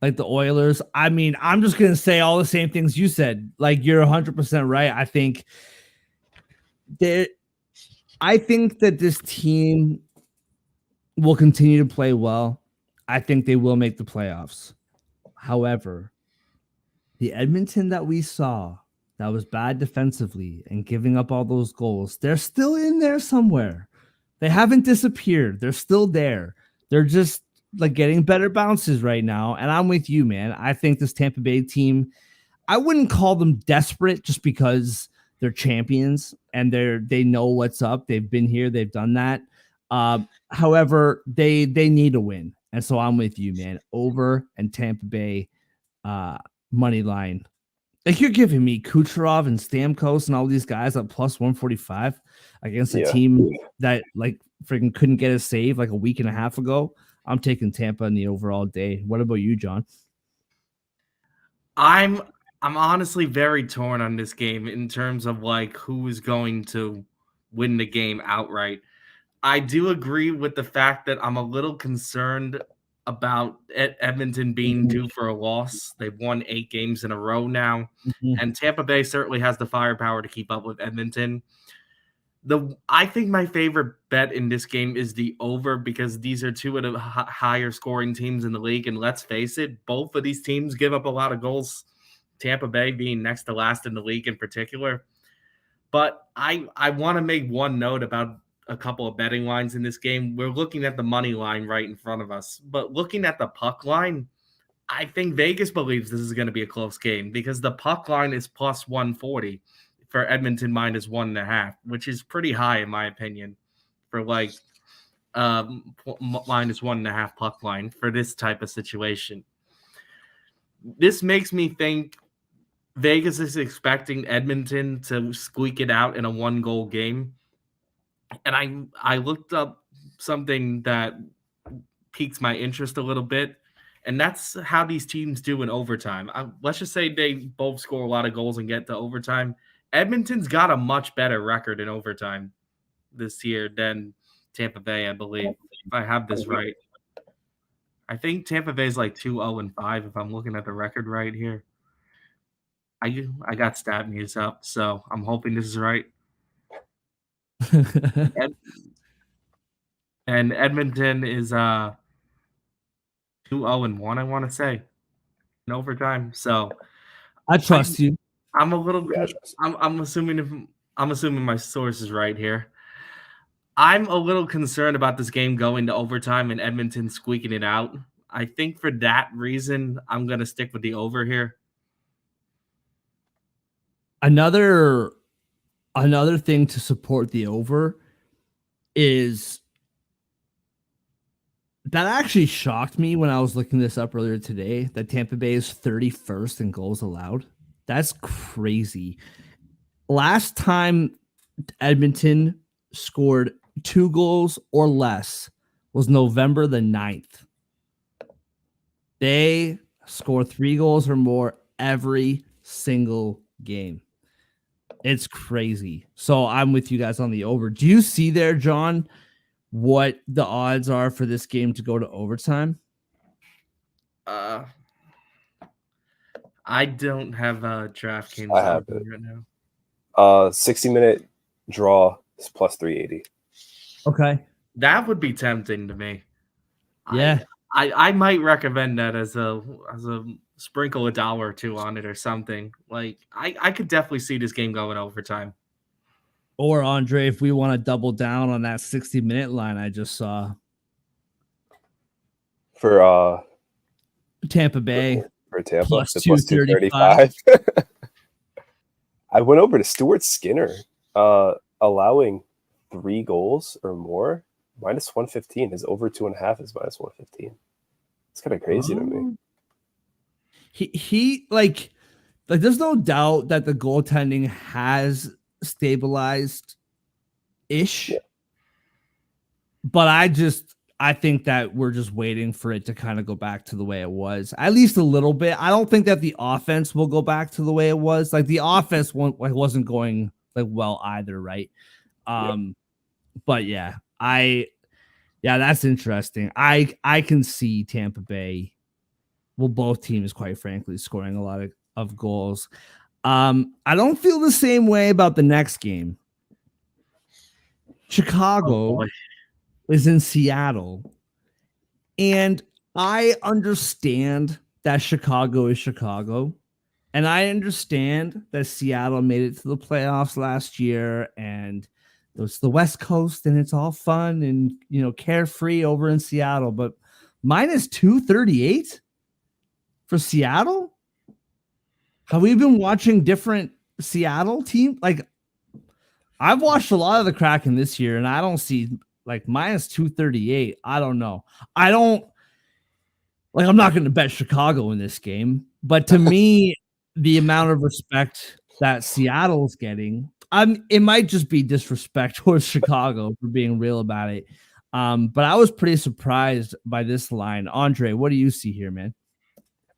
like the Oilers, I mean, I'm just going to say all the same things you said. Like, you're 100% right. I think that this team will continue to play well. I think they will make the playoffs. However, the Edmonton that we saw that was bad defensively and giving up all those goals, they're still in there somewhere. They haven't disappeared. They're still there. They're just like getting better bounces right now. And I'm with you, man. I think this Tampa Bay team, I wouldn't call them desperate just because they're champions and they know what's up. They've been here, they've done that. However, they need a win. And so I'm with you, man. Over and Tampa Bay money line. Like you're giving me Kucherov and Stamkos and all these guys at plus 145 against a team that like freaking couldn't get a save like a week and a half ago. I'm taking Tampa in the overall day. What about you, John? I'm honestly very torn on this game in terms of like who is going to win the game outright. I do agree with the fact that I'm a little concerned about Edmonton being due for a loss. They've won 8 games in a row now, and Tampa Bay certainly has the firepower to keep up with Edmonton. I think my favorite bet in this game is the over because these are two of the higher scoring teams in the league, and let's face it, both of these teams give up a lot of goals. Tampa Bay being next to last in the league in particular. But I want to make one note about a couple of betting lines in this game. We're looking at the money line right in front of us, but looking at the puck line, I think Vegas believes this is going to be a close game because the puck line is plus 140 for Edmonton minus 1.5, which is pretty high in my opinion for like minus 1.5 puck line for this type of situation. This makes me think Vegas is expecting Edmonton to squeak it out in a 1-goal game. And I looked up something that piques my interest a little bit, and that's how these teams do in overtime. Let's just say they both score a lot of goals and get to overtime. Edmonton's got a much better record in overtime this year than Tampa Bay, I believe, if I have this right. I think Tampa Bay is like 2-0-5 if I'm looking at the record right here. I got stat news up, so I'm hoping this is right. And Edmonton is 2-0-1, I want to say, in overtime. So I trust you. I'm a little. I'm assuming my source is right here. I'm a little concerned about this game going to overtime and Edmonton squeaking it out. I think for that reason, I'm gonna stick with the over here. Another thing to support the over is that actually shocked me when I was looking this up earlier today that Tampa Bay is 31st in goals allowed. That's crazy. Last time Edmonton scored 2 goals or less was November the 9th. They score 3 goals or more every single game. It's crazy. So I'm with you guys on the over. Do you see there, John, what the odds are for this game to go to overtime? I don't have DraftKings. I have it right now. 60-minute draw is plus 380. Okay. That would be tempting to me. Yeah. I might recommend that as a sprinkle $1 or $2 on it or something. Like I could definitely see this game going overtime. Or Andre, if we want to double down on that 60-minute line I just saw For Tampa Bay. For Tampa, plus plus 235. I went over to Stuart Skinner, allowing 3 goals or more, minus 115. His over 2.5 is minus 115. It's kind of crazy to me. He like there's no doubt that the goaltending has stabilized ish. Yeah. But I think that we're just waiting for it to kind of go back to the way it was, at least a little bit. I don't think that the offense will go back to the way it was. Like the offense wasn't going like well either, right? But yeah, that's interesting. I can see Tampa Bay. Well, both teams, quite frankly, scoring a lot of goals. I don't feel the same way about the next game. Chicago is in Seattle. And I understand that Chicago is Chicago. And I understand that Seattle made it to the playoffs last year. And it's the West Coast and it's all fun and, carefree over in Seattle. But minus 238 for Seattle. Have we been watching different Seattle team? Like, I've watched a lot of the Kraken this year, and I don't see like minus 238. I don't know. I'm not going to bet Chicago in this game, but to me, the amount of respect that Seattle's getting, it might just be disrespect towards Chicago for being real about it. But I was pretty surprised by this line. Andre, what do you see here, man?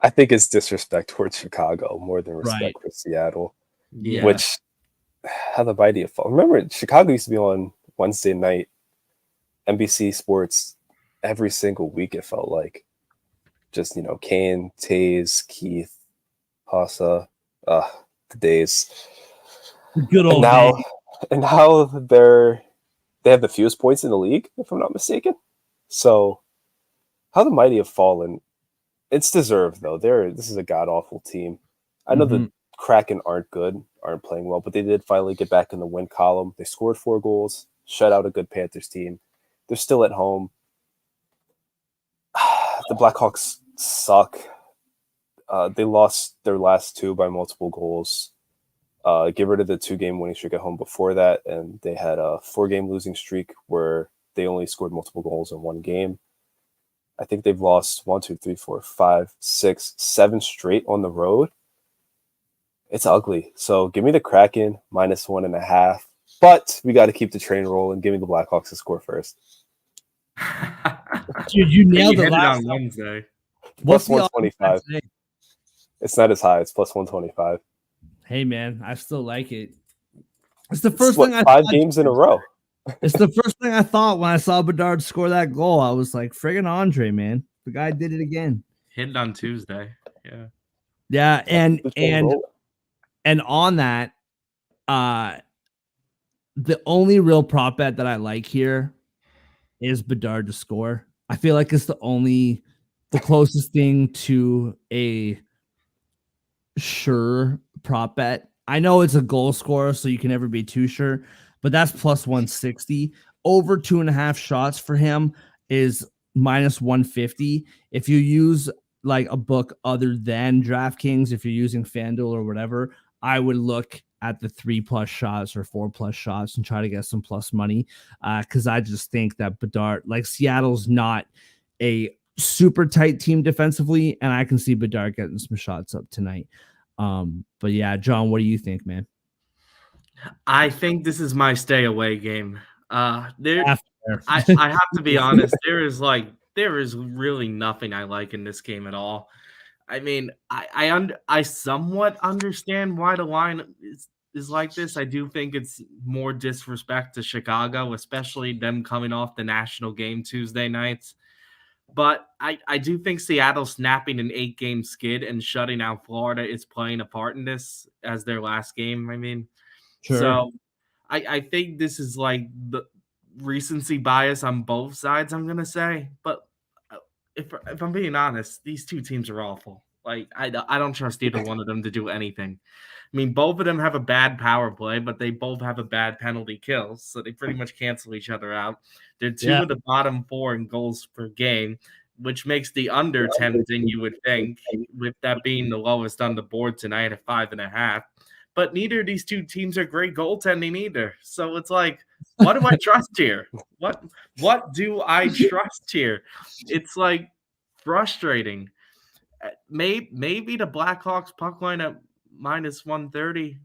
I think it's disrespect towards Chicago more than respect for Seattle. Yeah. Which, how the mighty have fallen. Remember, Chicago used to be on Wednesday night, NBC Sports, every single week, it felt like. Just, Kane, Taze, Keith, Hossa, the days. The good old days. days. And now they have the fewest points in the league, if I'm not mistaken. So, how the mighty have fallen. It's deserved, though. This is a god-awful team. I know the Kraken aren't playing well, but they did finally get back in the win column. They scored 4 goals, shut out a good Panthers team. They're still at home. The Blackhawks suck. They lost their last 2 by multiple goals. Get rid of the 2-game winning streak at home before that, and they had a 4-game losing streak where they only scored multiple goals in 1 game. I think they've lost 1, 2, 3, 4, 5, 6, 7 straight on the road. It's ugly. So give me the Kraken minus 1.5. But we got to keep the train rolling. Give me the Blackhawks to score first. Dude, you nailed it on Wednesday. What's plus 125? It's not as high. It's plus 125. Hey, man, I still like it. It's the first thing I 5 games in a row. It's the first thing I thought when I saw Bedard score that goal. I was like, friggin' Andre, man. The guy did it again. Hit it on Tuesday. Yeah. Yeah, and on that, the only real prop bet that I like here is Bedard to score. I feel like it's the closest thing to a sure prop bet. I know it's a goal scorer, so you can never be too sure, but that's plus 160. Over 2.5 shots for him is minus 150. If you use like a book other than DraftKings, if you're using FanDuel or whatever, I would look at the 3+ shots or 4+ shots and try to get some plus money. Because I just think that Bedard, like Seattle's not a super tight team defensively, and I can see Bedard getting some shots up tonight. But yeah, John, what do you think, man? I think this is my stay away game. I have to be honest. There is really nothing I like in this game at all. I mean, I somewhat understand why the line is like this. I do think it's more disrespect to Chicago, especially them coming off the national game Tuesday nights. But I do think Seattle snapping an 8-game skid and shutting out Florida is playing a part in this as their last game. I mean, Sure. So I think this is like the recency bias on both sides, I'm going to say. But if I'm being honest, these two teams are awful. Like, I don't trust either one of them to do anything. I mean, both of them have a bad power play, but they both have a bad penalty kill, so they pretty much cancel each other out. They're 2 of the bottom 4 in goals per game, which makes the under tempting, you would think, with that being the lowest on the board tonight at 5.5. But neither of these two teams are great goaltending either. So it's like, what do I trust here? What do I trust here? It's like frustrating. Maybe the Blackhawks puck line at minus 130.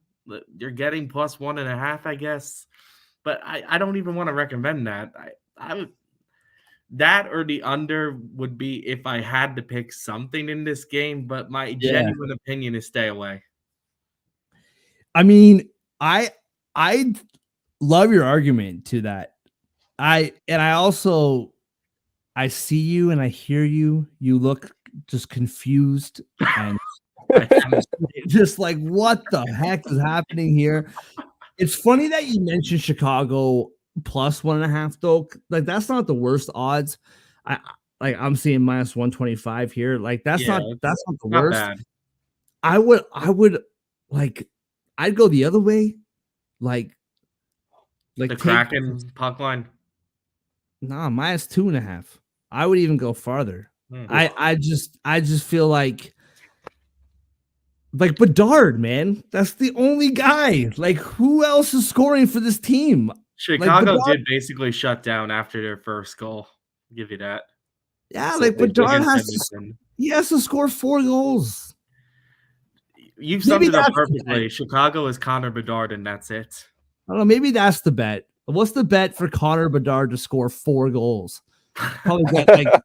You're getting plus 1.5, I guess. But I don't even want to recommend that. I would, that or the under would be if I had to pick something in this game. But my genuine opinion is stay away. I mean, I love your argument to that. I see you and I hear you. You look just confused and just like, what the heck is happening here? It's funny that you mentioned Chicago plus 1.5 though. Like, that's not the worst odds. I'm seeing minus 125 here. Like, that's not the worst. Bad. I would like, I'd go the other way. Like the Kraken puck line. Nah, minus 2.5. I would even go farther. I just feel like Bedard, man. That's the only guy. Like, who else is scoring for this team? Chicago Bedard, did basically shut down after their first goal. I'll give you that. yeah, So like they did. Bedard Against Edmonton. he has to score 4 goals. You've summed it up that's the perfectly. Chicago is Connor Bedard, and that's it. I don't know. Maybe that's the bet. What's the bet for Connor Bedard to score 4 goals? Probably get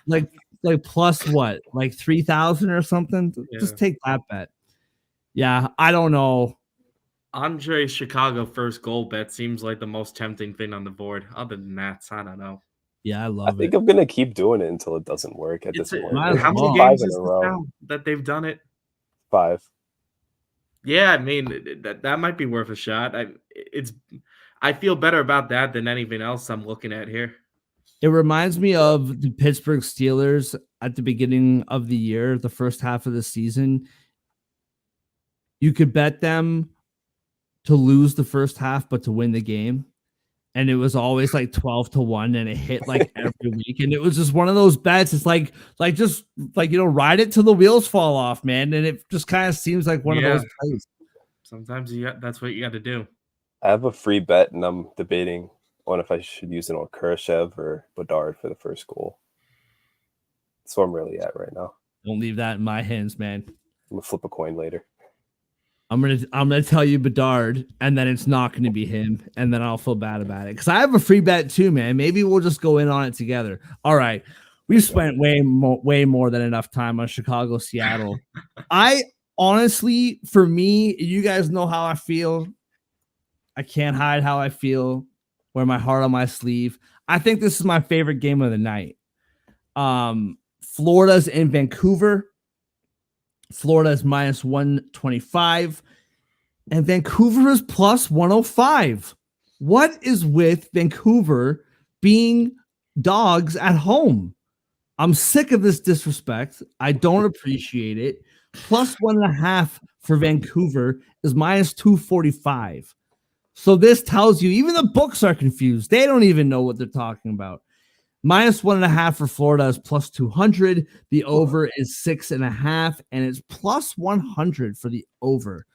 like plus what, like 3,000 or something. Yeah. Just take that bet. Yeah, I don't know. Andre's Chicago first goal bet seems like the most tempting thing on the board. Other than that, I don't know. Yeah, I I love think it. I'm gonna keep doing it until it doesn't work. At this point, might as How well. many 5 games in is a this row. now that they've done it? 5. Yeah, I mean that might be worth a shot. I feel better about that than anything else I'm looking at here. It reminds me of the Pittsburgh Steelers at the beginning of the year, the first half of the season. You could bet them to lose the first half, but to win the game. And it was always like 12-1, and it hit like every week. And it was just one of those bets. It's like just ride it till the wheels fall off, man. And it just kind of seems like one of those plays. Sometimes that's what you got to do. I have a free bet, and I'm debating on if I should use it on Kurashev or Bedard for the first goal. That's where I'm really at right now. Don't leave that in my hands, man. I'm gonna flip a coin later. I'm gonna tell you Bedard, and then it's not gonna be him, and then I'll feel bad about it because I have a free bet too, man. Maybe we'll just go in on it together. All right, we've spent way more than enough time on Chicago, Seattle. I honestly, for me, you guys know how I feel. I can't hide how I feel. Wear my heart on my sleeve. I think this is my favorite game of the night. Florida's in Vancouver. Florida is minus 125, and Vancouver is plus 105. What is with Vancouver being dogs at home? I'm sick of this disrespect. I don't appreciate it. Plus 1.5 for Vancouver is minus 245. So this tells you even the books are confused. They don't even know what they're talking about. Minus 1.5 for Florida is plus 200. The over is 6.5, and it's plus 100 for the over.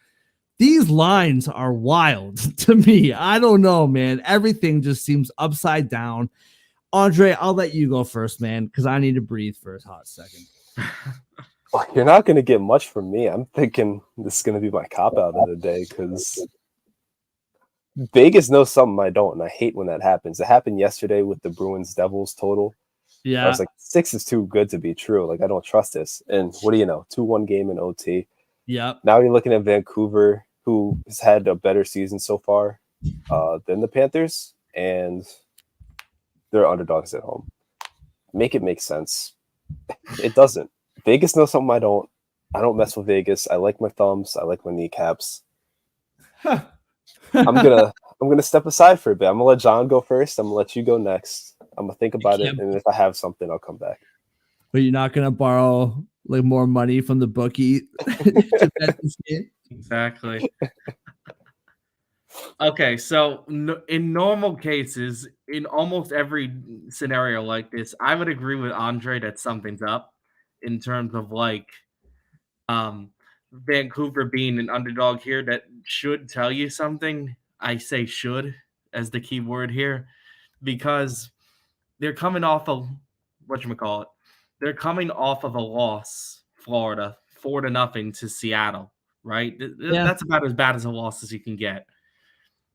These lines are wild to me. I don't know, man. Everything just seems upside down. Andre, I'll let you go first, man, because I need to breathe for a hot second. Well, you're not going to get much from me. I'm thinking this is going to be my cop-out of the day because Vegas knows something I don't, and I hate when that happens. It happened yesterday with the Bruins-Devils total. Yeah. I was like, 6 is too good to be true. Like, I don't trust this. And what do you know? 2-1 game in OT. Yep. Now you're looking at Vancouver, who has had a better season so far than the Panthers, and they're underdogs at home. Make it make sense. It doesn't. Vegas knows something I don't. I don't mess with Vegas. I like my thumbs. I like my kneecaps. I'm gonna step aside for a bit. I'm gonna let John go first. I'm gonna let you go next. I'm gonna think about it, and if I have something, I'll come back. But you're not gonna borrow like more money from the bookie to bet this game? Exactly. Okay, so in normal cases, in almost every scenario like this, I would agree with Andre that something's up in terms of like Vancouver being an underdog here. That should tell you something. I say should as the key word here because they're coming off of whatchamacallit. They're coming off of a loss, Florida, 4-0 to Seattle, right? Yeah. That's about as bad as a loss as you can get.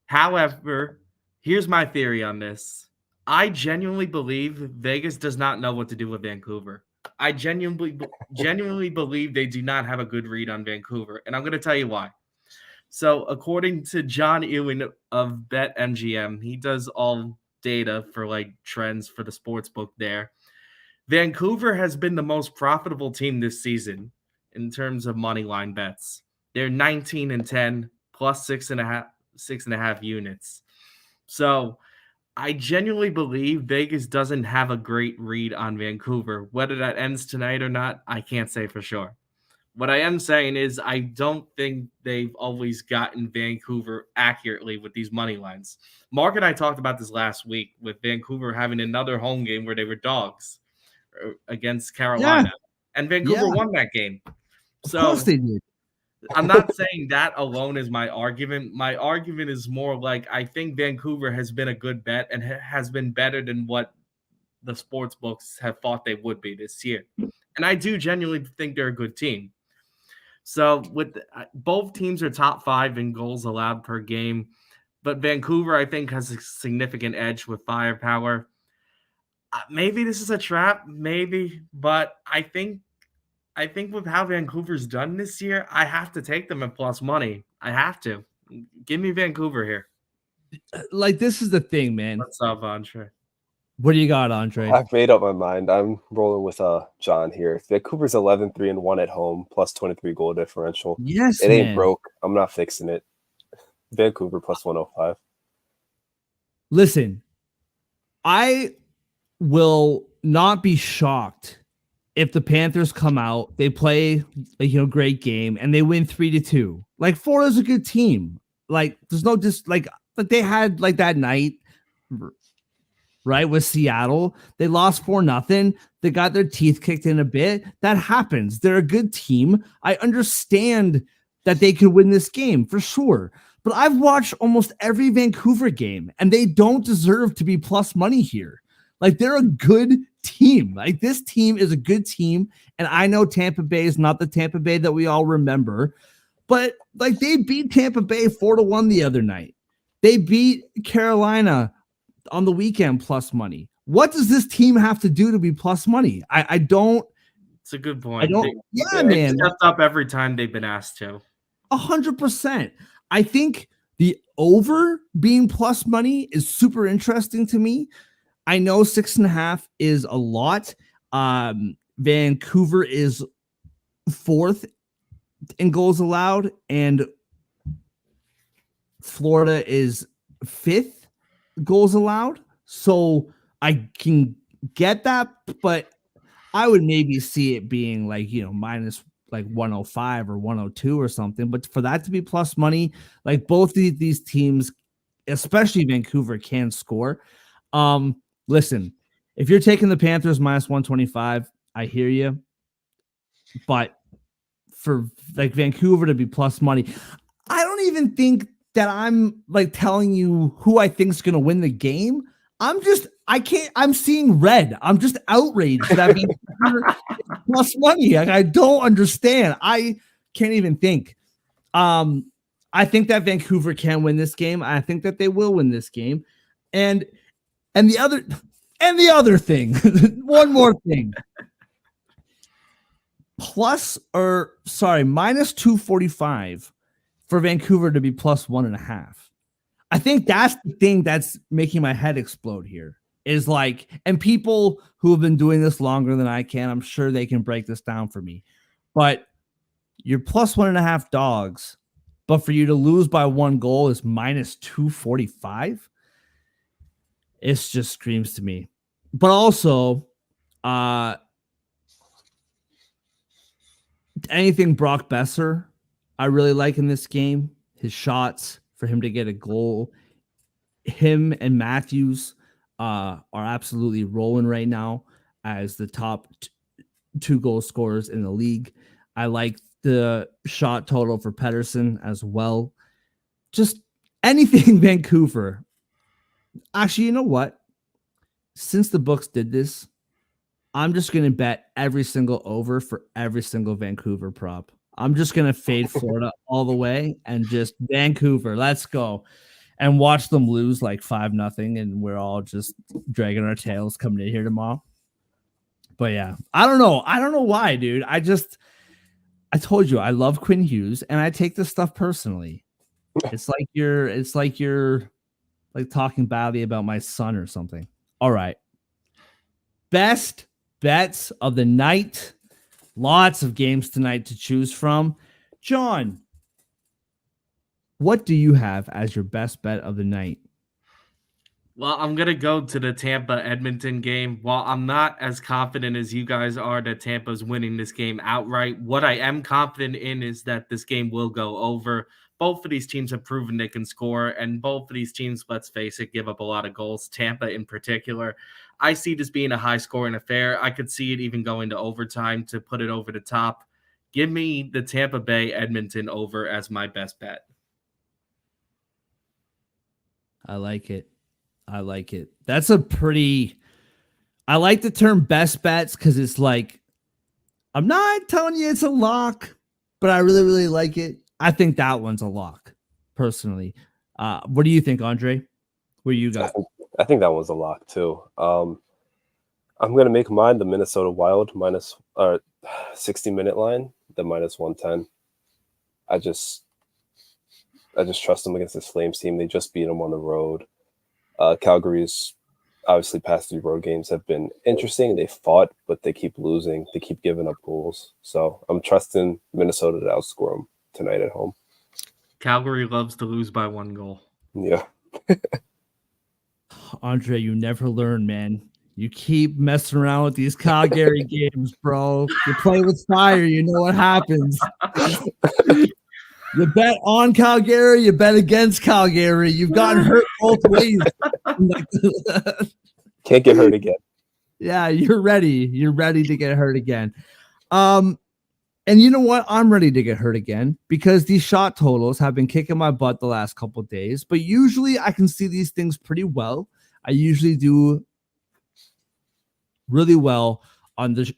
However, here's my theory on this. I genuinely believe Vegas does not know what to do with Vancouver. I genuinely believe they do not have a good read on Vancouver, and I'm going to tell you why. So, according to John Ewing of BetMGM, he does all data for like trends for the sports book there. Vancouver has been the most profitable team this season in terms of money line bets. They're 19-10 plus 6.5 units. So I genuinely believe Vegas doesn't have a great read on Vancouver. Whether that ends tonight or not, I can't say for sure. What I am saying is I don't think they've always gotten Vancouver accurately with these money lines. Mark and I talked about this last week with Vancouver having another home game where they were dogs against Yeah, Carolina, and yeah, Vancouver won that game. of course So they did. I'm not saying that alone is my argument. My argument is more like I think Vancouver has been a good bet and has been better than what the sports books have thought they would be this year. And I do genuinely think they're a good team. So with both teams are top 5 in goals allowed per game, but Vancouver I think has a significant edge with firepower. Maybe this is a trap, maybe, but I think with how Vancouver's done this year, I have to take them at plus money. I have to. Give me Vancouver here. Like, this is the thing, man. What's up, Andre? What do you got, Andre? I've made up my mind. I'm rolling with John here. Vancouver's 11-3-1 at home, plus 23 goal differential. Yes, it ain't man. broke. I'm not fixing it. Vancouver plus 105. Listen, I will not be shocked if the Panthers come out, they play a great game, and they win 3-2. Like, Florida's a good team. Like, there's no like they had like that night, right, with Seattle. They lost 4-0. They got their teeth kicked in a bit. That happens. They're a good team. I understand that they could win this game for sure. But I've watched almost every Vancouver game, and they don't deserve to be plus money here. Like, they're a good team. Like, this team is a good team, and I know Tampa Bay is not the Tampa Bay that we all remember, but like, they beat Tampa Bay 4-1 the other night. They beat Carolina on the weekend plus money. What does this team have to do to be plus money? I don't. It's a good point. Man. They stepped up every time they've been asked to. 100%. I think the over being plus money is super interesting to me. I know 6.5 is a lot. Vancouver is 4th in goals allowed, and Florida is 5th goals allowed. So I can get that, but I would maybe see it being like, minus like 105 or 102 or something. But for that to be plus money, like, both of these teams, especially Vancouver, can score. Listen, if you're taking the Panthers minus 125, I hear you. But for like Vancouver to be plus money, I don't even think that I'm like telling you who I think is going to win the game. I'm seeing red. I'm just outraged that be plus money. Like, I don't understand. I can't even think. I think that Vancouver can win this game. I think that they will win this game. And the other thing, one more thing. Minus 245 for Vancouver to be plus 1.5. I think that's the thing that's making my head explode here. Is like, and people who have been doing this longer than I can, I'm sure they can break this down for me. But you're plus 1.5 dogs, but for you to lose by 1 goal is minus 245. It just screams to me. But also, anything Brock Besser, I really like in this game. His shots, for him to get a goal. Him and Matthews are absolutely rolling right now as the top 2 goal scorers in the league. I like the shot total for Pettersson as well. Just anything Vancouver. Actually, you know what? Since the books did this, I'm just going to bet every single over for every single Vancouver prop. I'm just going to fade Florida all the way and just Vancouver. Let's go. And watch them lose like 5-0. And we're all just dragging our tails coming in here tomorrow. But yeah, I don't know. I don't know why, dude. I told you I love Quinn Hughes and I take this stuff personally. It's like you're like talking badly about my son or something. All right. Best bets of the night. Lots of games tonight to choose from. John, what do you have as your best bet of the night? Well, I'm going to go to the Tampa-Edmonton game. While I'm not as confident as you guys are that Tampa's winning this game outright, what I am confident in is that this game will go over. Both of these teams have proven they can score, and both of these teams, let's face it, give up a lot of goals. Tampa in particular. I see this being a high-scoring affair. I could see it even going to overtime to put it over the top. Give me the Tampa Bay Edmonton over as my best bet. I like it. I like it. That's a pretty. I like the term best bets because it's like, I'm not telling you it's a lock, but I really, really like it. I think that one's a lock, personally. What do you think, Andre? What do you got? I think that one's a lock too. I'm going to make mine the Minnesota Wild minus 60-minute line, the minus 110. I just trust them against this Flames team. They just beat them on the road. Calgary's obviously past 3 road games have been interesting. They fought, but they keep losing. They keep giving up goals. So I'm trusting Minnesota to outscore them tonight at home. Calgary loves to lose by 1 goal. Yeah. Andre, you never learn, man. You keep messing around with these Calgary games, bro. You play with fire, you know what happens. You bet on Calgary, you bet against Calgary. You've gotten hurt both ways. Can't get hurt again. Yeah, you're ready. You're ready to get hurt again. And you know what? I'm ready to get hurt again because these shot totals have been kicking my butt the last couple of days. But usually I can see these things pretty well. I usually do really well on the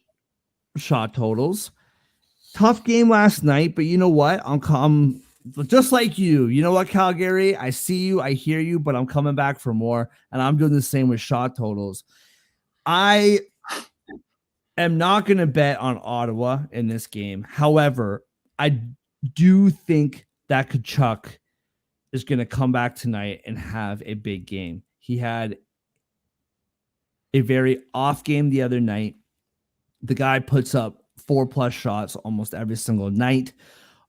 shot totals. Tough game last night, but you know what? I'm just like you. You know what, Calgary? I see you, I hear you, but I'm coming back for more, and I'm doing the same with shot totals. I am not going to bet on Ottawa in this game. However, I do think that Tkachuk is going to come back tonight and have a big game. He had a very off game the other night. The guy puts up 4+ shots almost every single night.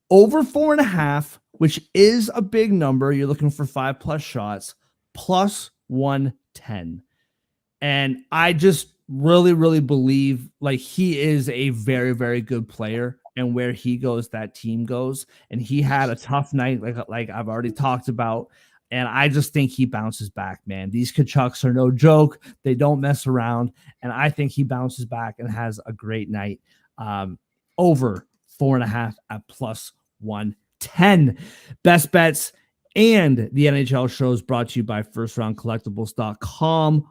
Over 4.5, which is a big number. You're looking for 5+ shots, plus 110. And I just really, really believe like he is a very, very good player. And where he goes, that team goes. And he had a tough night, like I've already talked about. And I just think he bounces back, man. These Tkachuks are no joke. They don't mess around. And I think he bounces back and has a great night. Over 4.5 at plus 110. Best bets and the NHL show is brought to you by FirstRoundCollectibles.com.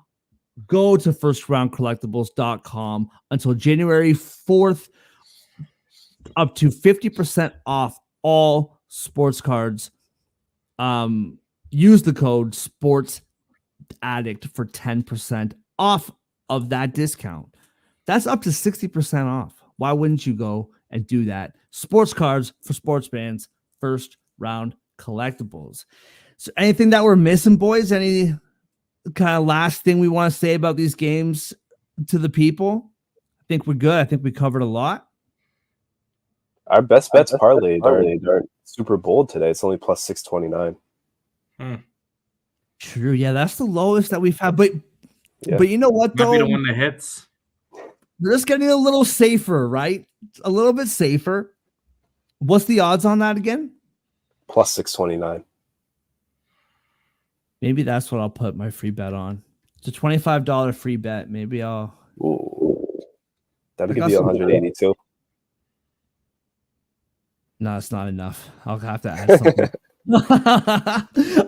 Go to FirstRoundCollectibles.com until January 4th, up to 50% off all sports cards. Use the code SPORTSADDICT for 10% off of that discount. That's up to 60% off. Why wouldn't you go and do that? Sports cards for sports fans, First Round Collectibles. So anything that we're missing, boys? Any kind of last thing we want to say about these games to the people? I think we're good. I think we covered a lot. Our best bets parlayed are super bold today. It's only plus 629. True. Yeah, that's the lowest that we've had. But you know what, though? Might be the one that hits. We're just getting a little safer, right? A little bit safer. What's the odds on that again? Plus 629. Maybe that's what I'll put my free bet on. It's a $25 free bet. Maybe I'll. Ooh. That'll give you 182. No, it's not enough. I'll have to add something.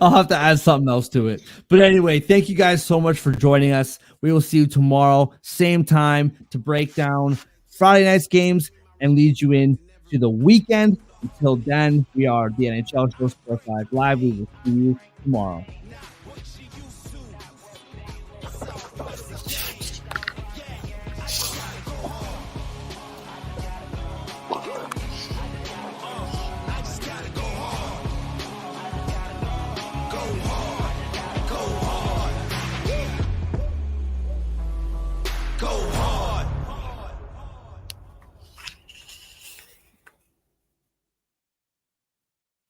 I'll have to add something else to it. But anyway, thank you guys so much for joining us. We will see you tomorrow, same time, to break down Friday night's games and lead you in to the weekend. Until then, we are the NHL Show Sports Live. We will see you tomorrow. Go